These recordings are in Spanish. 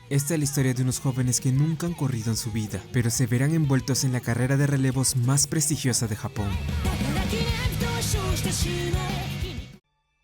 Esta es la historia de unos jóvenes que nunca han corrido en su vida, pero se verán envueltos en la carrera de relevos más prestigiosa de Japón.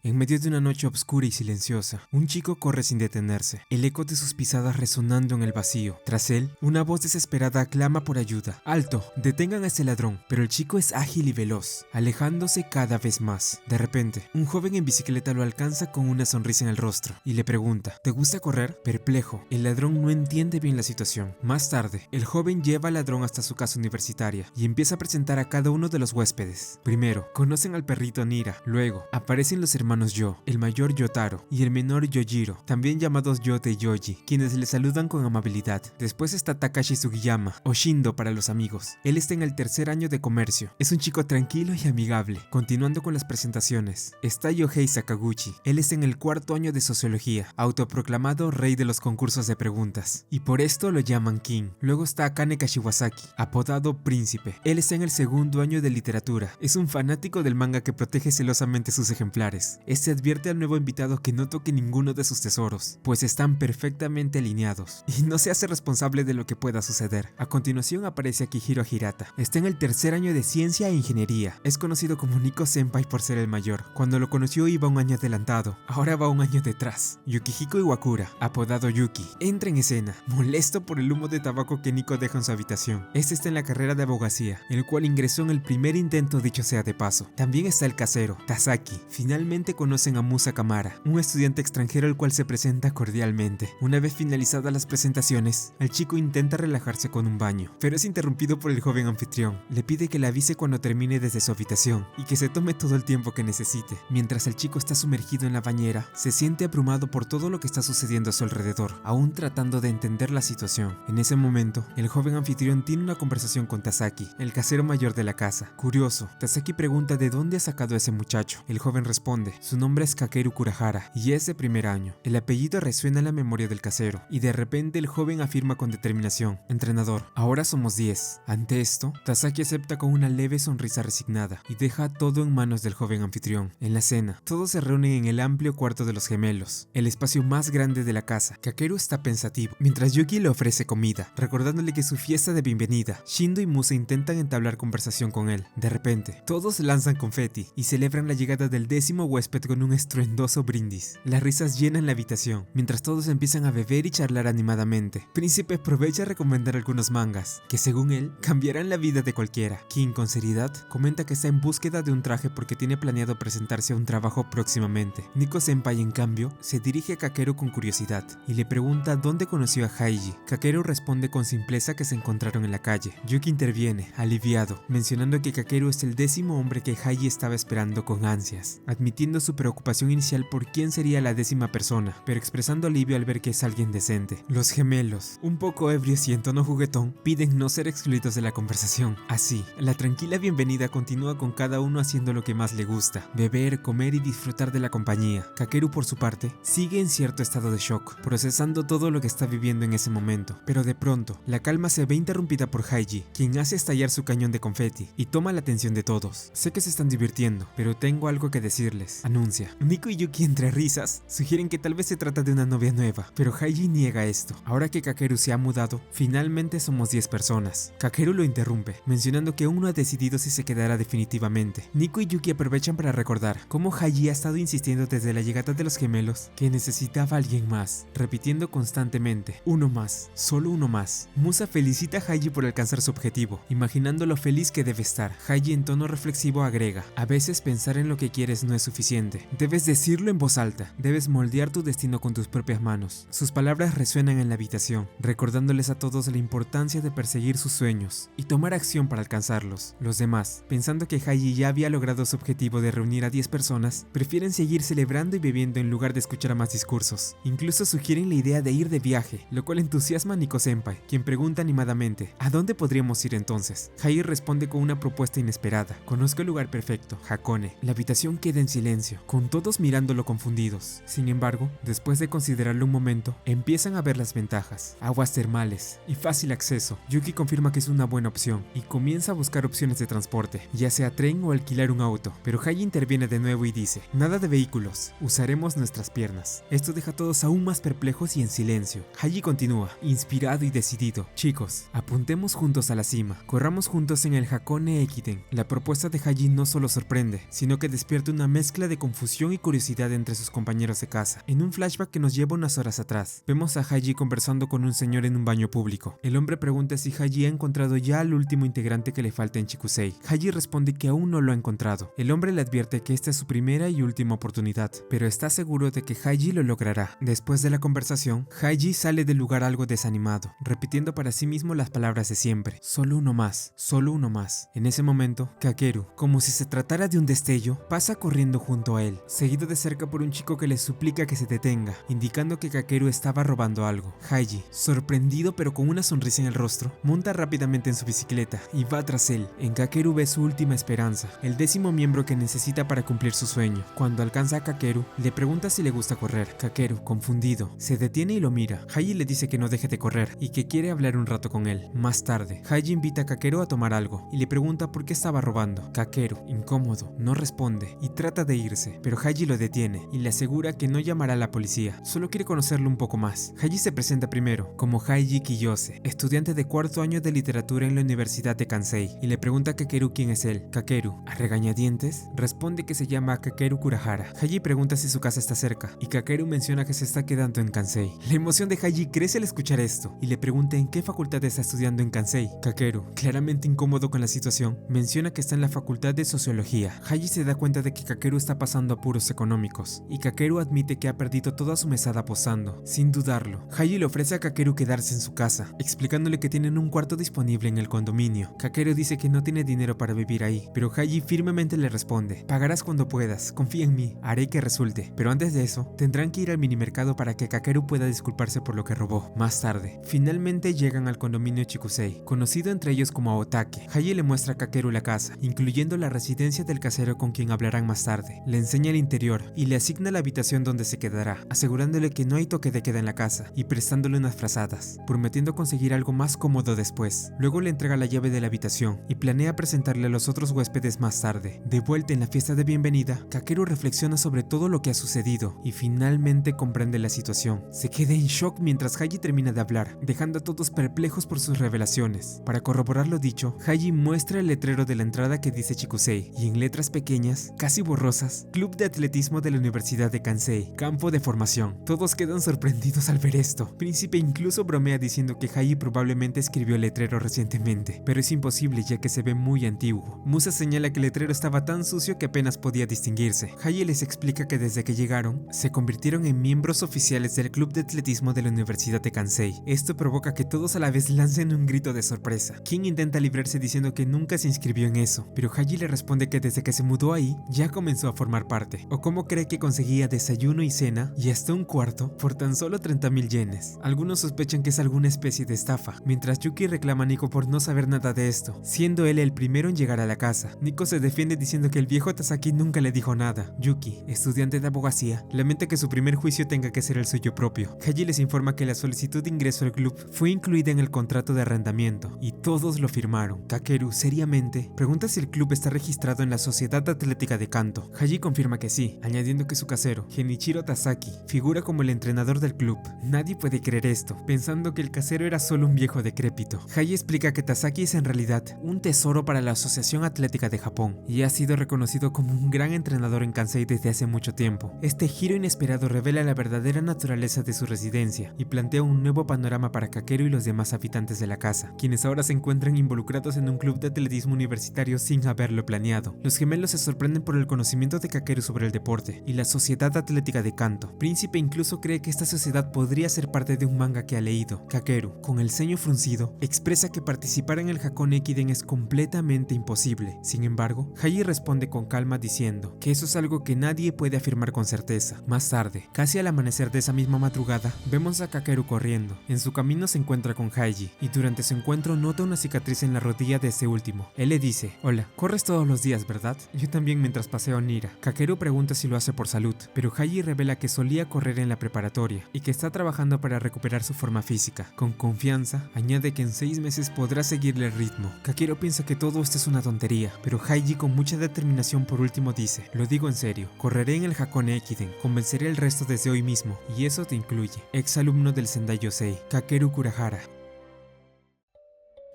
En medio de una noche oscura y silenciosa, un chico corre sin detenerse, el eco de sus pisadas resonando en el vacío. Tras él, una voz desesperada clama por ayuda. ¡Alto! ¡Detengan a ese ladrón! Pero el chico es ágil y veloz, alejándose cada vez más. De repente, un joven en bicicleta lo alcanza con una sonrisa en el rostro y le pregunta: ¿te gusta correr? Perplejo, el ladrón no entiende bien la situación. Más tarde, el joven lleva al ladrón hasta su casa universitaria y empieza a presentar a cada uno de los huéspedes. Primero, conocen al perrito Nira, luego, aparecen los hermanos Yo, el mayor Yotaro y el menor Yojiro, también llamados Yote y Yoji, quienes le saludan con amabilidad. Después está Takashi Sugiyama, o Shindo para los amigos. Él está en el tercer año de comercio, es un chico tranquilo y amigable. Continuando con las presentaciones, está Yohei Sakaguchi, él está en el cuarto año de sociología, autoproclamado rey de los concursos de preguntas, y por esto lo llaman King. Luego está Akane Kashiwazaki, apodado Príncipe, él está en el segundo año de literatura, es un fanático del manga que protege celosamente sus ejemplares. Este advierte al nuevo invitado que no toque ninguno de sus tesoros, pues están perfectamente alineados, y no se hace responsable de lo que pueda suceder. A continuación aparece Akihiro Hirata, está en el tercer año de ciencia e ingeniería, es conocido como Nico Senpai por ser el mayor. Cuando lo conoció iba un año adelantado, ahora va un año detrás. Yukihiko Iwakura, apodado Yuki, entra en escena, molesto por el humo de tabaco que Nico deja en su habitación. Este está en la carrera de abogacía, el cual ingresó en el primer intento, dicho sea de paso. También está el casero, Tasaki. Finalmente conocen a Musa Kamara, un estudiante extranjero el cual se presenta cordialmente. Una vez finalizadas las presentaciones, el chico intenta relajarse con un baño, pero es interrumpido por el joven anfitrión. Le pide que le avise cuando termine desde su habitación y que se tome todo el tiempo que necesite. Mientras el chico está sumergido en la bañera, se siente abrumado por todo lo que está sucediendo a su alrededor, aún tratando de entender la situación. En ese momento, el joven anfitrión tiene una conversación con Tasaki, el casero mayor de la casa. Curioso, Tasaki pregunta de dónde ha sacado a ese muchacho. El joven responde: su nombre es Kakeru Kurahara y es de primer año. El apellido resuena en la memoria del casero y de repente el joven afirma con determinación: entrenador, ahora somos 10. Ante esto, Tasaki acepta con una leve sonrisa resignada y deja todo en manos del joven anfitrión. En la cena, todos se reúnen en el amplio cuarto de los gemelos, el espacio más grande de la casa. Kakeru está pensativo, mientras Yuki le ofrece comida, recordándole que es su fiesta de bienvenida. Shindo y Musa intentan entablar conversación con él. De repente, todos lanzan confeti y celebran la llegada del 10º huésped con un estruendoso brindis. Las risas llenan la habitación, mientras todos empiezan a beber y charlar animadamente. Príncipe aprovecha a recomendar algunos mangas, que según él, cambiarán la vida de cualquiera. King, con seriedad, comenta que está en búsqueda de un traje porque tiene planeado presentarse a un trabajo próximamente. Nico Senpai, en cambio, se dirige a Kakeru con curiosidad y le pregunta dónde conoció a Haiji. Kakeru responde con simpleza que se encontraron en la calle. Yuki interviene, aliviado, mencionando que Kakeru es el 10º hombre que Haiji estaba esperando con ansias, admitiendo su preocupación inicial por quién sería la 10ª persona, pero expresando alivio al ver que es alguien decente. Los gemelos, un poco ebrios y en tono juguetón, piden no ser excluidos de la conversación. Así, la tranquila bienvenida continúa con cada uno haciendo lo que más le gusta: beber, comer y disfrutar de la compañía. Kakeru, por su parte, sigue en cierto estado de shock, procesando todo lo que está viviendo en ese momento, pero de pronto, la calma se ve interrumpida por Haiji, quien hace estallar su cañón de confeti y toma la atención de todos. Sé que se están divirtiendo, pero tengo algo que decirles, anuncia. Nico y Yuki, entre risas, sugieren que tal vez se trata de una novia nueva, pero Haiji niega esto. Ahora que Kakeru se ha mudado, finalmente somos 10 personas. Kakeru lo interrumpe, mencionando que aún no ha decidido si se quedará definitivamente. Nico y Yuki aprovechan para recordar cómo Haiji ha estado insistiendo desde la llegada de los gemelos que necesitaba a alguien más, repitiendo constantemente: uno más, solo uno más. Musa felicita a Haiji por alcanzar su objetivo, imaginando lo feliz que debe estar. Haiji, en tono reflexivo, agrega: a veces pensar en lo que quieres no es suficiente, debes decirlo en voz alta, debes moldear tu destino con tus propias manos. Sus palabras resuenan en la habitación, recordándoles a todos la importancia de perseguir sus sueños y tomar acción para alcanzarlos. Los demás, pensando que Haiji ya había logrado su objetivo de reunir a 10 personas, prefieren seguir celebrando y bebiendo en lugar de escuchar a más discursos. Incluso sugieren la idea de ir de viaje, lo cual entusiasma a Nico Senpai, quien pregunta animadamente: ¿a dónde podríamos ir entonces? Haiji responde con una propuesta inesperada: conozco el lugar perfecto, Hakone. La habitación queda en silencio, silencio, con todos mirándolo confundidos. Sin embargo, después de considerarlo un momento, empiezan a ver las ventajas: aguas termales y fácil acceso. Yuki confirma que es una buena opción y comienza a buscar opciones de transporte, ya sea tren o alquilar un auto, pero Haji interviene de nuevo y dice: nada de vehículos, usaremos nuestras piernas. Esto deja a todos aún más perplejos y en silencio. Haji continúa, inspirado y decidido: chicos, apuntemos juntos a la cima, corramos juntos en el Hakone Ekiden. La propuesta de Haji no solo sorprende, sino que despierta una mezcla de confusión y curiosidad entre sus compañeros de casa. En un flashback que nos lleva unas horas atrás, vemos a Haji conversando con un señor en un baño público. El hombre pregunta si Haji ha encontrado ya al último integrante que le falta en Chikusei. Haji responde que aún no lo ha encontrado. El hombre le advierte que esta es su primera y última oportunidad, pero está seguro de que Haji lo logrará. Después de la conversación, Haji sale del lugar algo desanimado, repitiendo para sí mismo las palabras de siempre: solo uno más, solo uno más. En ese momento, Kakeru, como si se tratara de un destello, pasa corriendo junto a él, seguido de cerca por un chico que le suplica que se detenga, indicando que Kakeru estaba robando algo. Haji, sorprendido pero con una sonrisa en el rostro, monta rápidamente en su bicicleta y va tras él. En Kakeru ve su última esperanza, el 10º miembro que necesita para cumplir su sueño. Cuando alcanza a Kakeru, le pregunta si le gusta correr. Kakeru, confundido, se detiene y lo mira. Haji le dice que no deje de correr y que quiere hablar un rato con él. Más tarde, Haji invita a Kakeru a tomar algo y le pregunta por qué estaba robando. Kakeru, incómodo, no responde y trata de irse, pero Haji lo detiene y le asegura que no llamará a la policía, solo quiere conocerlo un poco más. Haji se presenta primero como Haiji Kiyose, estudiante de 4º año de literatura en la Universidad de Kansei, y le pregunta a Kakeru quién es él. Kakeru, a regañadientes, responde que se llama Kakeru Kurahara. Haji pregunta si su casa está cerca y Kakeru menciona que se está quedando en Kansei. La emoción de Haji crece al escuchar esto y le pregunta en qué facultad está estudiando en Kansei. Kakeru, claramente incómodo con la situación, menciona que está en la facultad de sociología. Haji se da cuenta de que Kakeru está pasando apuros económicos y Kakeru admite que ha perdido toda su mesada apostando. Sin dudarlo, Haji le ofrece a Kakeru quedarse en su casa, explicándole que tienen un cuarto disponible en el condominio. Kakeru dice que no tiene dinero para vivir ahí, pero Haji firmemente le responde: pagarás cuando puedas, confía en mí, haré que resulte. Pero antes de eso, tendrán que ir al minimercado para que Kakeru pueda disculparse por lo que robó. Más tarde, finalmente llegan al condominio Chikusei, conocido entre ellos como Aotake. Haji le muestra a Kakeru la casa, incluyendo la residencia del casero con quien hablarán más tarde. Le enseña el interior y le asigna la habitación donde se quedará, asegurándole que no hay toque de queda en la casa y prestándole unas frazadas, prometiendo conseguir algo más cómodo después. Luego le entrega la llave de la habitación y planea presentarle a los otros huéspedes más tarde. De vuelta en la fiesta de bienvenida, Kakeru reflexiona sobre todo lo que ha sucedido y finalmente comprende la situación. Se queda en shock mientras Haji termina de hablar, dejando a todos perplejos por sus revelaciones. Para corroborar lo dicho, Haji muestra el letrero de la entrada que dice Chikusei y en letras pequeñas, casi borrosas: Club de Atletismo de la Universidad de Kansei, campo de formación. Todos quedan sorprendidos al ver esto. Príncipe incluso bromea diciendo que Haji probablemente escribió el letrero recientemente, pero es imposible ya que se ve muy antiguo. Musa señala que el letrero estaba tan sucio que apenas podía distinguirse. Haji les explica que desde que llegaron, se convirtieron en miembros oficiales del Club de Atletismo de la Universidad de Kansei. Esto provoca que todos a la vez lancen un grito de sorpresa. King intenta librarse diciendo que nunca se inscribió en eso, pero Haji le responde que desde que se mudó ahí, ya comenzó a formar parte. O cómo cree que conseguía desayuno y cena y hasta un cuarto por tan solo 30.000 yenes. Algunos sospechan que es alguna especie de estafa, mientras Yuki reclama a Nico por no saber nada de esto, siendo él el primero en llegar a la casa. Nico se defiende diciendo que el viejo Tasaki nunca le dijo nada. Yuki, estudiante de abogacía, lamenta que su primer juicio tenga que ser el suyo propio. Haji les informa que la solicitud de ingreso al club fue incluida en el contrato de arrendamiento y todos lo firmaron. Kakeru, seriamente, pregunta si el club está registrado en la Sociedad Atlética de Kanto. Haji confirma que sí, añadiendo que su casero, Genichiro Tasaki, figura como el entrenador del club. Nadie puede creer esto, pensando que el casero era solo un viejo decrépito. Haji explica que Tasaki es en realidad un tesoro para la Asociación Atlética de Japón y ha sido reconocido como un gran entrenador en Kansei desde hace mucho tiempo. Este giro inesperado revela la verdadera naturaleza de su residencia y plantea un nuevo panorama para Kakeru y los demás habitantes de la casa, quienes ahora se encuentran involucrados en un club de atletismo universitario sin haberlo planeado. Los gemelos se sorprenden por el conocimiento de Kakeru sobre el deporte y la Sociedad Atlética de Kanto. Príncipe incluso cree que esta sociedad podría ser parte de un manga que ha leído. Kakeru, con el ceño fruncido, expresa que participar en el Hakone Ekiden es completamente imposible. Sin embargo, Haji responde con calma diciendo que eso es algo que nadie puede afirmar con certeza. Más tarde, casi al amanecer de esa misma madrugada, vemos a Kakeru corriendo. En su camino se encuentra con Haji y durante su encuentro nota una cicatriz en la rodilla de este último. Él le dice: hola, corres todos los días, ¿verdad? Yo también mientras paseo a Nira. Kakeru pregunta si lo hace por salud, pero Haiji revela que solía correr en la preparatoria y que está trabajando para recuperar su forma física. Con confianza, añade que en 6 meses podrá seguirle el ritmo. Kakeru piensa que todo esto es una tontería, pero Haiji con mucha determinación por último dice: lo digo en serio, correré en el Hakone Ekiden, convenceré al resto desde hoy mismo, y eso te incluye. Ex alumno del Sendai Yosei, Kakeru Kurahara.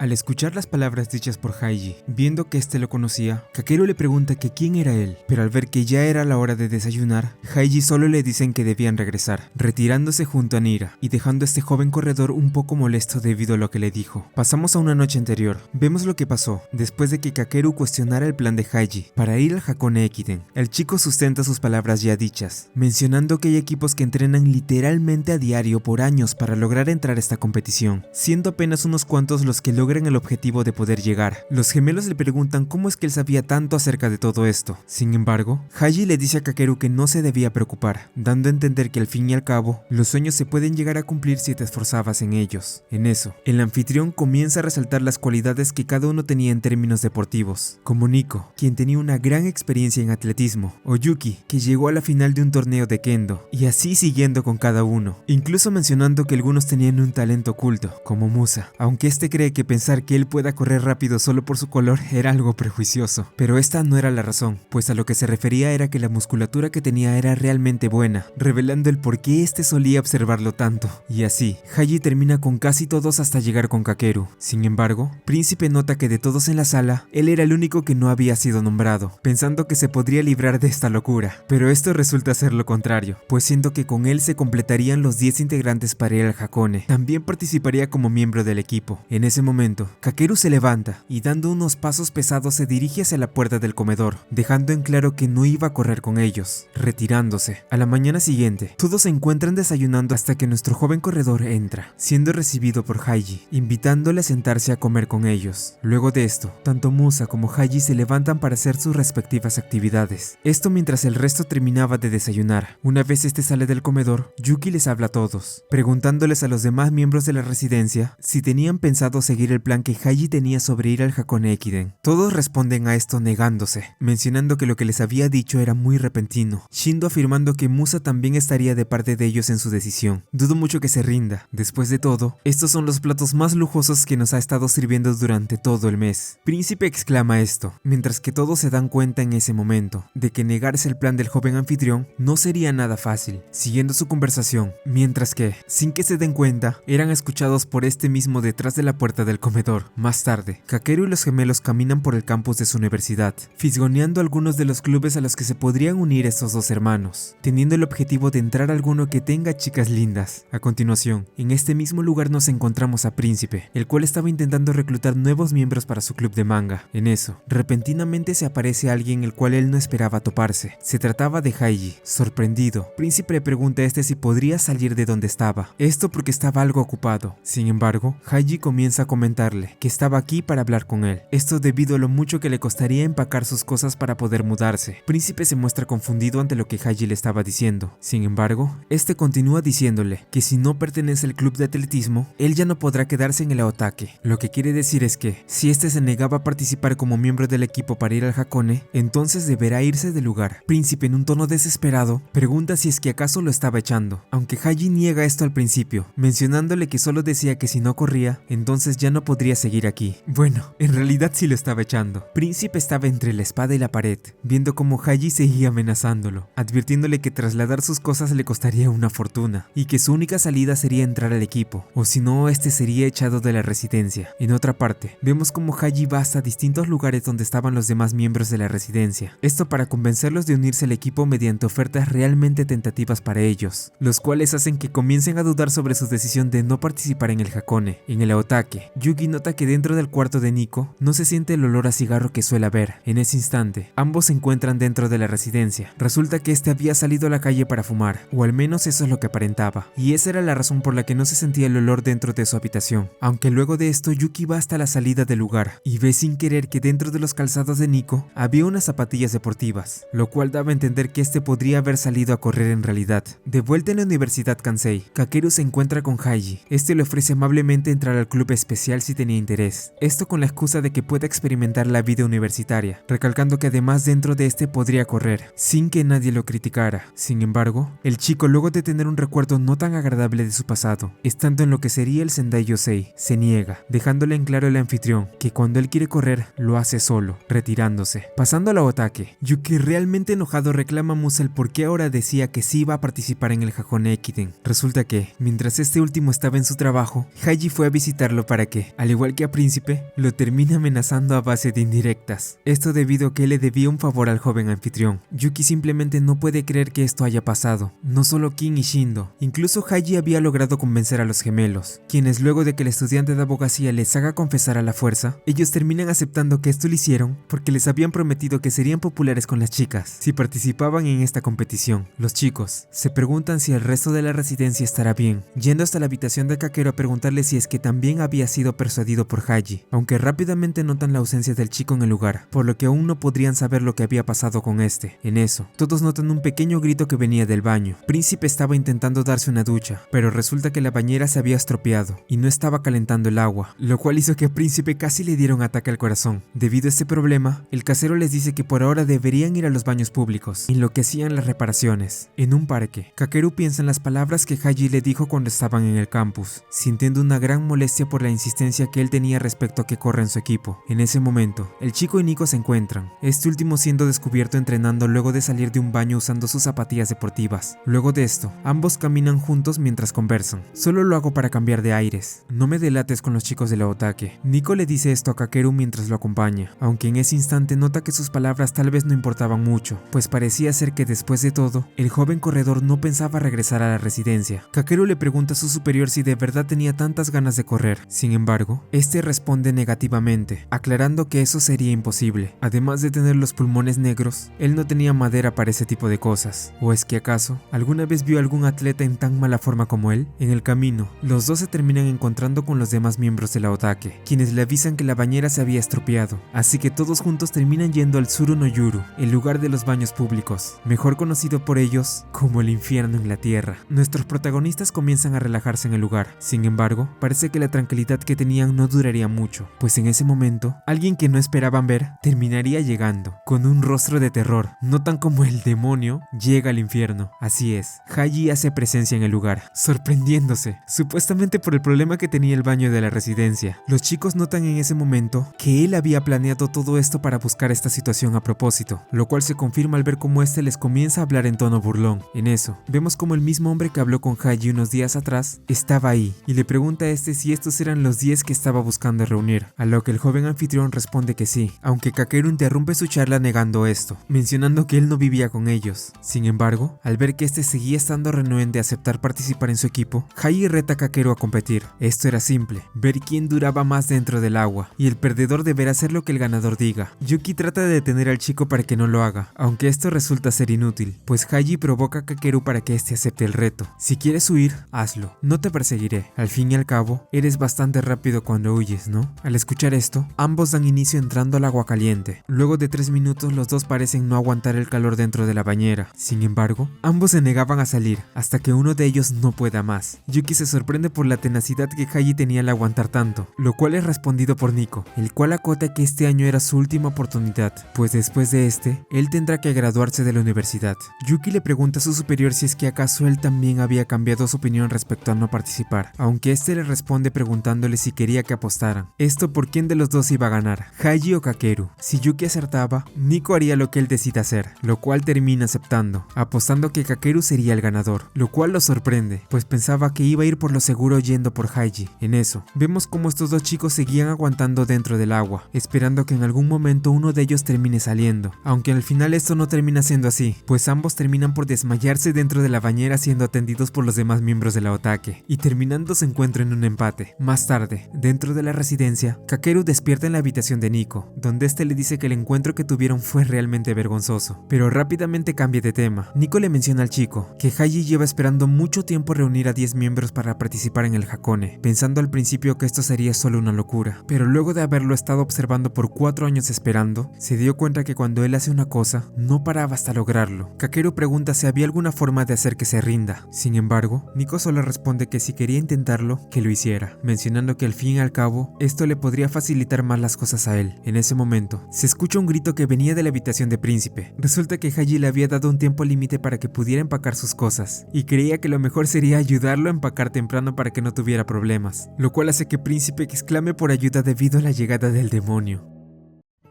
Al escuchar las palabras dichas por Haiji, viendo que éste lo conocía, Kakeru le pregunta que quién era él, pero al ver que ya era la hora de desayunar, Haiji solo le dicen que debían regresar, retirándose junto a Nira y dejando a este joven corredor un poco molesto debido a lo que le dijo. Pasamos a una noche anterior, vemos lo que pasó después de que Kakeru cuestionara el plan de Haiji para ir al Hakone Ekiden. El chico sustenta sus palabras ya dichas, mencionando que hay equipos que entrenan literalmente a diario por años para lograr entrar a esta competición, siendo apenas unos cuantos los que logran el objetivo de poder llegar. Los gemelos le preguntan cómo es que él sabía tanto acerca de todo esto. Sin embargo, Haiji le dice a Kakeru que no se debía preocupar, dando a entender que al fin y al cabo, los sueños se pueden llegar a cumplir si te esforzabas en ellos. En eso, el anfitrión comienza a resaltar las cualidades que cada uno tenía en términos deportivos, como Nico, quien tenía una gran experiencia en atletismo, o Yuki, que llegó a la final de un torneo de kendo, y así siguiendo con cada uno, incluso mencionando que algunos tenían un talento oculto, como Musa, aunque este cree que pensar que él pueda correr rápido solo por su color era algo prejuicioso, pero esta no era la razón, pues a lo que se refería era que la musculatura que tenía era realmente buena, revelando el por qué este solía observarlo tanto, y así, Haiji termina con casi todos hasta llegar con Kakeru. Sin embargo, Príncipe nota que de todos en la sala, él era el único que no había sido nombrado, pensando que se podría librar de esta locura, pero esto resulta ser lo contrario, pues siendo que con él se completarían los 10 integrantes para ir al Hakone. También participaría como miembro del equipo. En ese momento, Kakeru se levanta y dando unos pasos pesados se dirige hacia la puerta del comedor, dejando en claro que no iba a correr con ellos, retirándose. A la mañana siguiente, todos se encuentran desayunando hasta que nuestro joven corredor entra, siendo recibido por Haiji, invitándole a sentarse a comer con ellos. Luego de esto, tanto Musa como Haiji se levantan para hacer sus respectivas actividades. Esto mientras el resto terminaba de desayunar. Una vez este sale del comedor, Yuki les habla a todos, preguntándoles a los demás miembros de la residencia si tenían pensado seguir el plan que Haiji tenía sobre ir al Hakone Ekiden. Todos responden a esto negándose, mencionando que lo que les había dicho era muy repentino, Shindo afirmando que Musa también estaría de parte de ellos en su decisión. Dudo mucho que se rinda. Después de todo, estos son los platos más lujosos que nos ha estado sirviendo durante todo el mes. Príncipe exclama esto, mientras que todos se dan cuenta en ese momento de que negarse el plan del joven anfitrión no sería nada fácil, siguiendo su conversación, mientras que, sin que se den cuenta, eran escuchados por este mismo detrás de la puerta del comedor. Más tarde, Kakeru y los gemelos caminan por el campus de su universidad, fisgoneando algunos de los clubes a los que se podrían unir estos dos hermanos, teniendo el objetivo de entrar a alguno que tenga chicas lindas. A continuación, en este mismo lugar nos encontramos a Príncipe, el cual estaba intentando reclutar nuevos miembros para su club de manga. En eso, repentinamente se aparece alguien el cual él no esperaba toparse. Se trataba de Haiji. Sorprendido, Príncipe le pregunta a este si podría salir de donde estaba, esto porque estaba algo ocupado. Sin embargo, Haiji comienza a comentarle que estaba aquí para hablar con él, esto debido a lo mucho que le costaría empacar sus cosas para poder mudarse. Príncipe se muestra confundido ante lo que Haiji le estaba diciendo. Sin embargo, este continúa diciéndole que si no pertenece al club de atletismo, él ya no podrá quedarse en el Aotake. Lo que quiere decir es que, si este se negaba a participar como miembro del equipo para ir al Hakone, entonces deberá irse del lugar. Príncipe, en un tono desesperado, pregunta si es que acaso lo estaba echando, aunque Haiji niega esto al principio, mencionándole que solo decía que si no corría, entonces ya no podría seguir aquí. Bueno, en realidad sí lo estaba echando. Príncipe estaba entre la espada y la pared, viendo cómo Haiji seguía amenazándolo, advirtiéndole que trasladar sus cosas le costaría una fortuna, y que su única salida sería entrar al equipo, o si no, este sería echado de la residencia. En otra parte, vemos cómo Haiji va hasta distintos lugares donde estaban los demás miembros de la residencia, esto para convencerlos de unirse al equipo mediante ofertas realmente tentativas para ellos, los cuales hacen que comiencen a dudar sobre su decisión de no participar en el Hakone. En el Aotake, Yuki nota que dentro del cuarto de Nico no se siente el olor a cigarro que suele haber. En ese instante, ambos se encuentran dentro de la residencia. Resulta que este había salido a la calle para fumar, o al menos eso es lo que aparentaba, y esa era la razón por la que no se sentía el olor dentro de su habitación. Aunque luego de esto Yuki va hasta la salida del lugar y ve sin querer que dentro de los calzados de Nico había unas zapatillas deportivas, lo cual daba a entender que este podría haber salido a correr en realidad. De vuelta en la Universidad Kansei, Kakeru se encuentra con Haiji. Este le ofrece amablemente entrar al club especial él sí tenía interés. Esto con la excusa de que pueda experimentar la vida universitaria, recalcando que además dentro de este podría correr, sin que nadie lo criticara. Sin embargo, el chico, luego de tener un recuerdo no tan agradable de su pasado, estando en lo que sería el Sendai Yosei, se niega, dejándole en claro el anfitrión que cuando él quiere correr, lo hace solo, retirándose. Pasando a la Otake, Yuki realmente enojado reclama a Musa el por qué ahora decía que sí iba a participar en el Hakone Ekiden. Resulta que, mientras este último estaba en su trabajo, Haiji fue a visitarlo para que, al igual que a Príncipe, lo termina amenazando a base de indirectas. Esto debido a que él le debía un favor al joven anfitrión. Yuki simplemente no puede creer que esto haya pasado. No solo Kin y Shindo, incluso Haiji había logrado convencer a los gemelos, quienes luego de que el estudiante de abogacía les haga confesar a la fuerza, ellos terminan aceptando que esto lo hicieron porque les habían prometido que serían populares con las chicas si participaban en esta competición. Los chicos se preguntan si el resto de la residencia estará bien, yendo hasta la habitación de Kakeru a preguntarle si es que también había sido persuadido por Haiji, aunque rápidamente notan la ausencia del chico en el lugar, por lo que aún no podrían saber lo que había pasado con este. En eso, todos notan un pequeño grito que venía del baño. Príncipe estaba intentando darse una ducha, pero resulta que la bañera se había estropeado y no estaba calentando el agua, lo cual hizo que a Príncipe casi le diera un ataque al corazón. Debido a este problema, el casero les dice que por ahora deberían ir a los baños públicos, en lo que hacían las reparaciones. En un parque, Kakeru piensa en las palabras que Haiji le dijo cuando estaban en el campus, sintiendo una gran molestia por la insistencia que él tenía respecto a que corra en su equipo. En ese momento, el chico y Nico se encuentran, este último siendo descubierto entrenando luego de salir de un baño usando sus zapatillas deportivas. Luego de esto, ambos caminan juntos mientras conversan. Solo lo hago para cambiar de aires. No me delates con los chicos de la Otake. Nico le dice esto a Kakeru mientras lo acompaña, aunque en ese instante nota que sus palabras tal vez no importaban mucho, pues parecía ser que después de todo, el joven corredor no pensaba regresar a la residencia. Kakeru le pregunta a su superior si de verdad tenía tantas ganas de correr. Sin embargo, este responde negativamente, aclarando que eso sería imposible. Además de tener los pulmones negros, él no tenía madera para ese tipo de cosas. ¿O es que acaso alguna vez vio a algún atleta en tan mala forma como él? En el camino, los dos se terminan encontrando con los demás miembros de la Otake, quienes le avisan que la bañera se había estropeado, así que todos juntos terminan yendo al Tsuru no Yuru, el lugar de los baños públicos, mejor conocido por ellos como el infierno en la tierra. Nuestros protagonistas comienzan a relajarse en el lugar. Sin embargo, parece que la tranquilidad que tenían no duraría mucho, pues en ese momento, alguien que no esperaban ver terminaría llegando, con un rostro de terror. Notan como el demonio llega al infierno. Así es, Haiji hace presencia en el lugar, sorprendiéndose, supuestamente por el problema que tenía el baño de la residencia. Los chicos notan en ese momento que él había planeado todo esto para buscar esta situación a propósito, lo cual se confirma al ver cómo este les comienza a hablar en tono burlón. En eso, vemos como el mismo hombre que habló con Haiji unos días atrás estaba ahí, y le pregunta a este si estos eran los 10 que estaba buscando reunir, a lo que el joven anfitrión responde que sí, aunque Kakeru interrumpe su charla negando esto, mencionando que él no vivía con ellos. Sin embargo, al ver que este seguía estando renuente a aceptar participar en su equipo, Haiji reta a Kakeru a competir. Esto era simple, ver quién duraba más dentro del agua, y el perdedor deberá hacer lo que el ganador diga. Yuki trata de detener al chico para que no lo haga, aunque esto resulta ser inútil, pues Haiji provoca a Kakeru para que este acepte el reto. Si quieres huir, hazlo, no te perseguiré. Al fin y al cabo, eres bastante rápido cuando huyes, ¿no? Al escuchar esto, ambos dan inicio entrando al agua caliente. Luego de 3 minutos los dos parecen no aguantar el calor dentro de la bañera. Sin embargo, ambos se negaban a salir, hasta que uno de ellos no pueda más. Yuki se sorprende por la tenacidad que Haiji tenía al aguantar tanto, lo cual es respondido por Nico, el cual acota que este año era su última oportunidad, pues después de este, él tendrá que graduarse de la universidad. Yuki le pregunta a su superior si es que acaso él también había cambiado su opinión respecto a no participar, aunque este le responde preguntándole si quería que apostaran. Esto por quién de los dos iba a ganar, Haiji o Kakeru. Si Yuki acertaba, Nico haría lo que él decida hacer, lo cual termina aceptando, apostando que Kakeru sería el ganador, lo cual lo sorprende, pues pensaba que iba a ir por lo seguro yendo por Haiji. En eso, vemos como estos dos chicos seguían aguantando dentro del agua, esperando que en algún momento uno de ellos termine saliendo, aunque al final esto no termina siendo así, pues ambos terminan por desmayarse dentro de la bañera siendo atendidos por los demás miembros de la Otake, y terminando su encuentro en un empate. Más tarde, dentro de la residencia, Kakeru despierta en la habitación de Nico, donde este le dice que el encuentro que tuvieron fue realmente vergonzoso, pero rápidamente cambia de tema. Nico le menciona al chico que Haiji lleva esperando mucho tiempo reunir a 10 miembros para participar en el Hakone, pensando al principio que esto sería solo una locura, pero luego de haberlo estado observando por 4 años esperando, se dio cuenta que cuando él hace una cosa, no paraba hasta lograrlo. Kakeru pregunta si había alguna forma de hacer que se rinda. Sin embargo, Nico solo responde que si quería intentarlo, que lo hiciera, mencionando que al fin y al cabo esto le podría facilitar más las cosas a él. En ese momento, se escucha un grito que venía de la habitación de Príncipe. Resulta que Haji le había dado un tiempo límite para que pudiera empacar sus cosas, y creía que lo mejor sería ayudarlo a empacar temprano para que no tuviera problemas, lo cual hace que Príncipe exclame por ayuda debido a la llegada del demonio.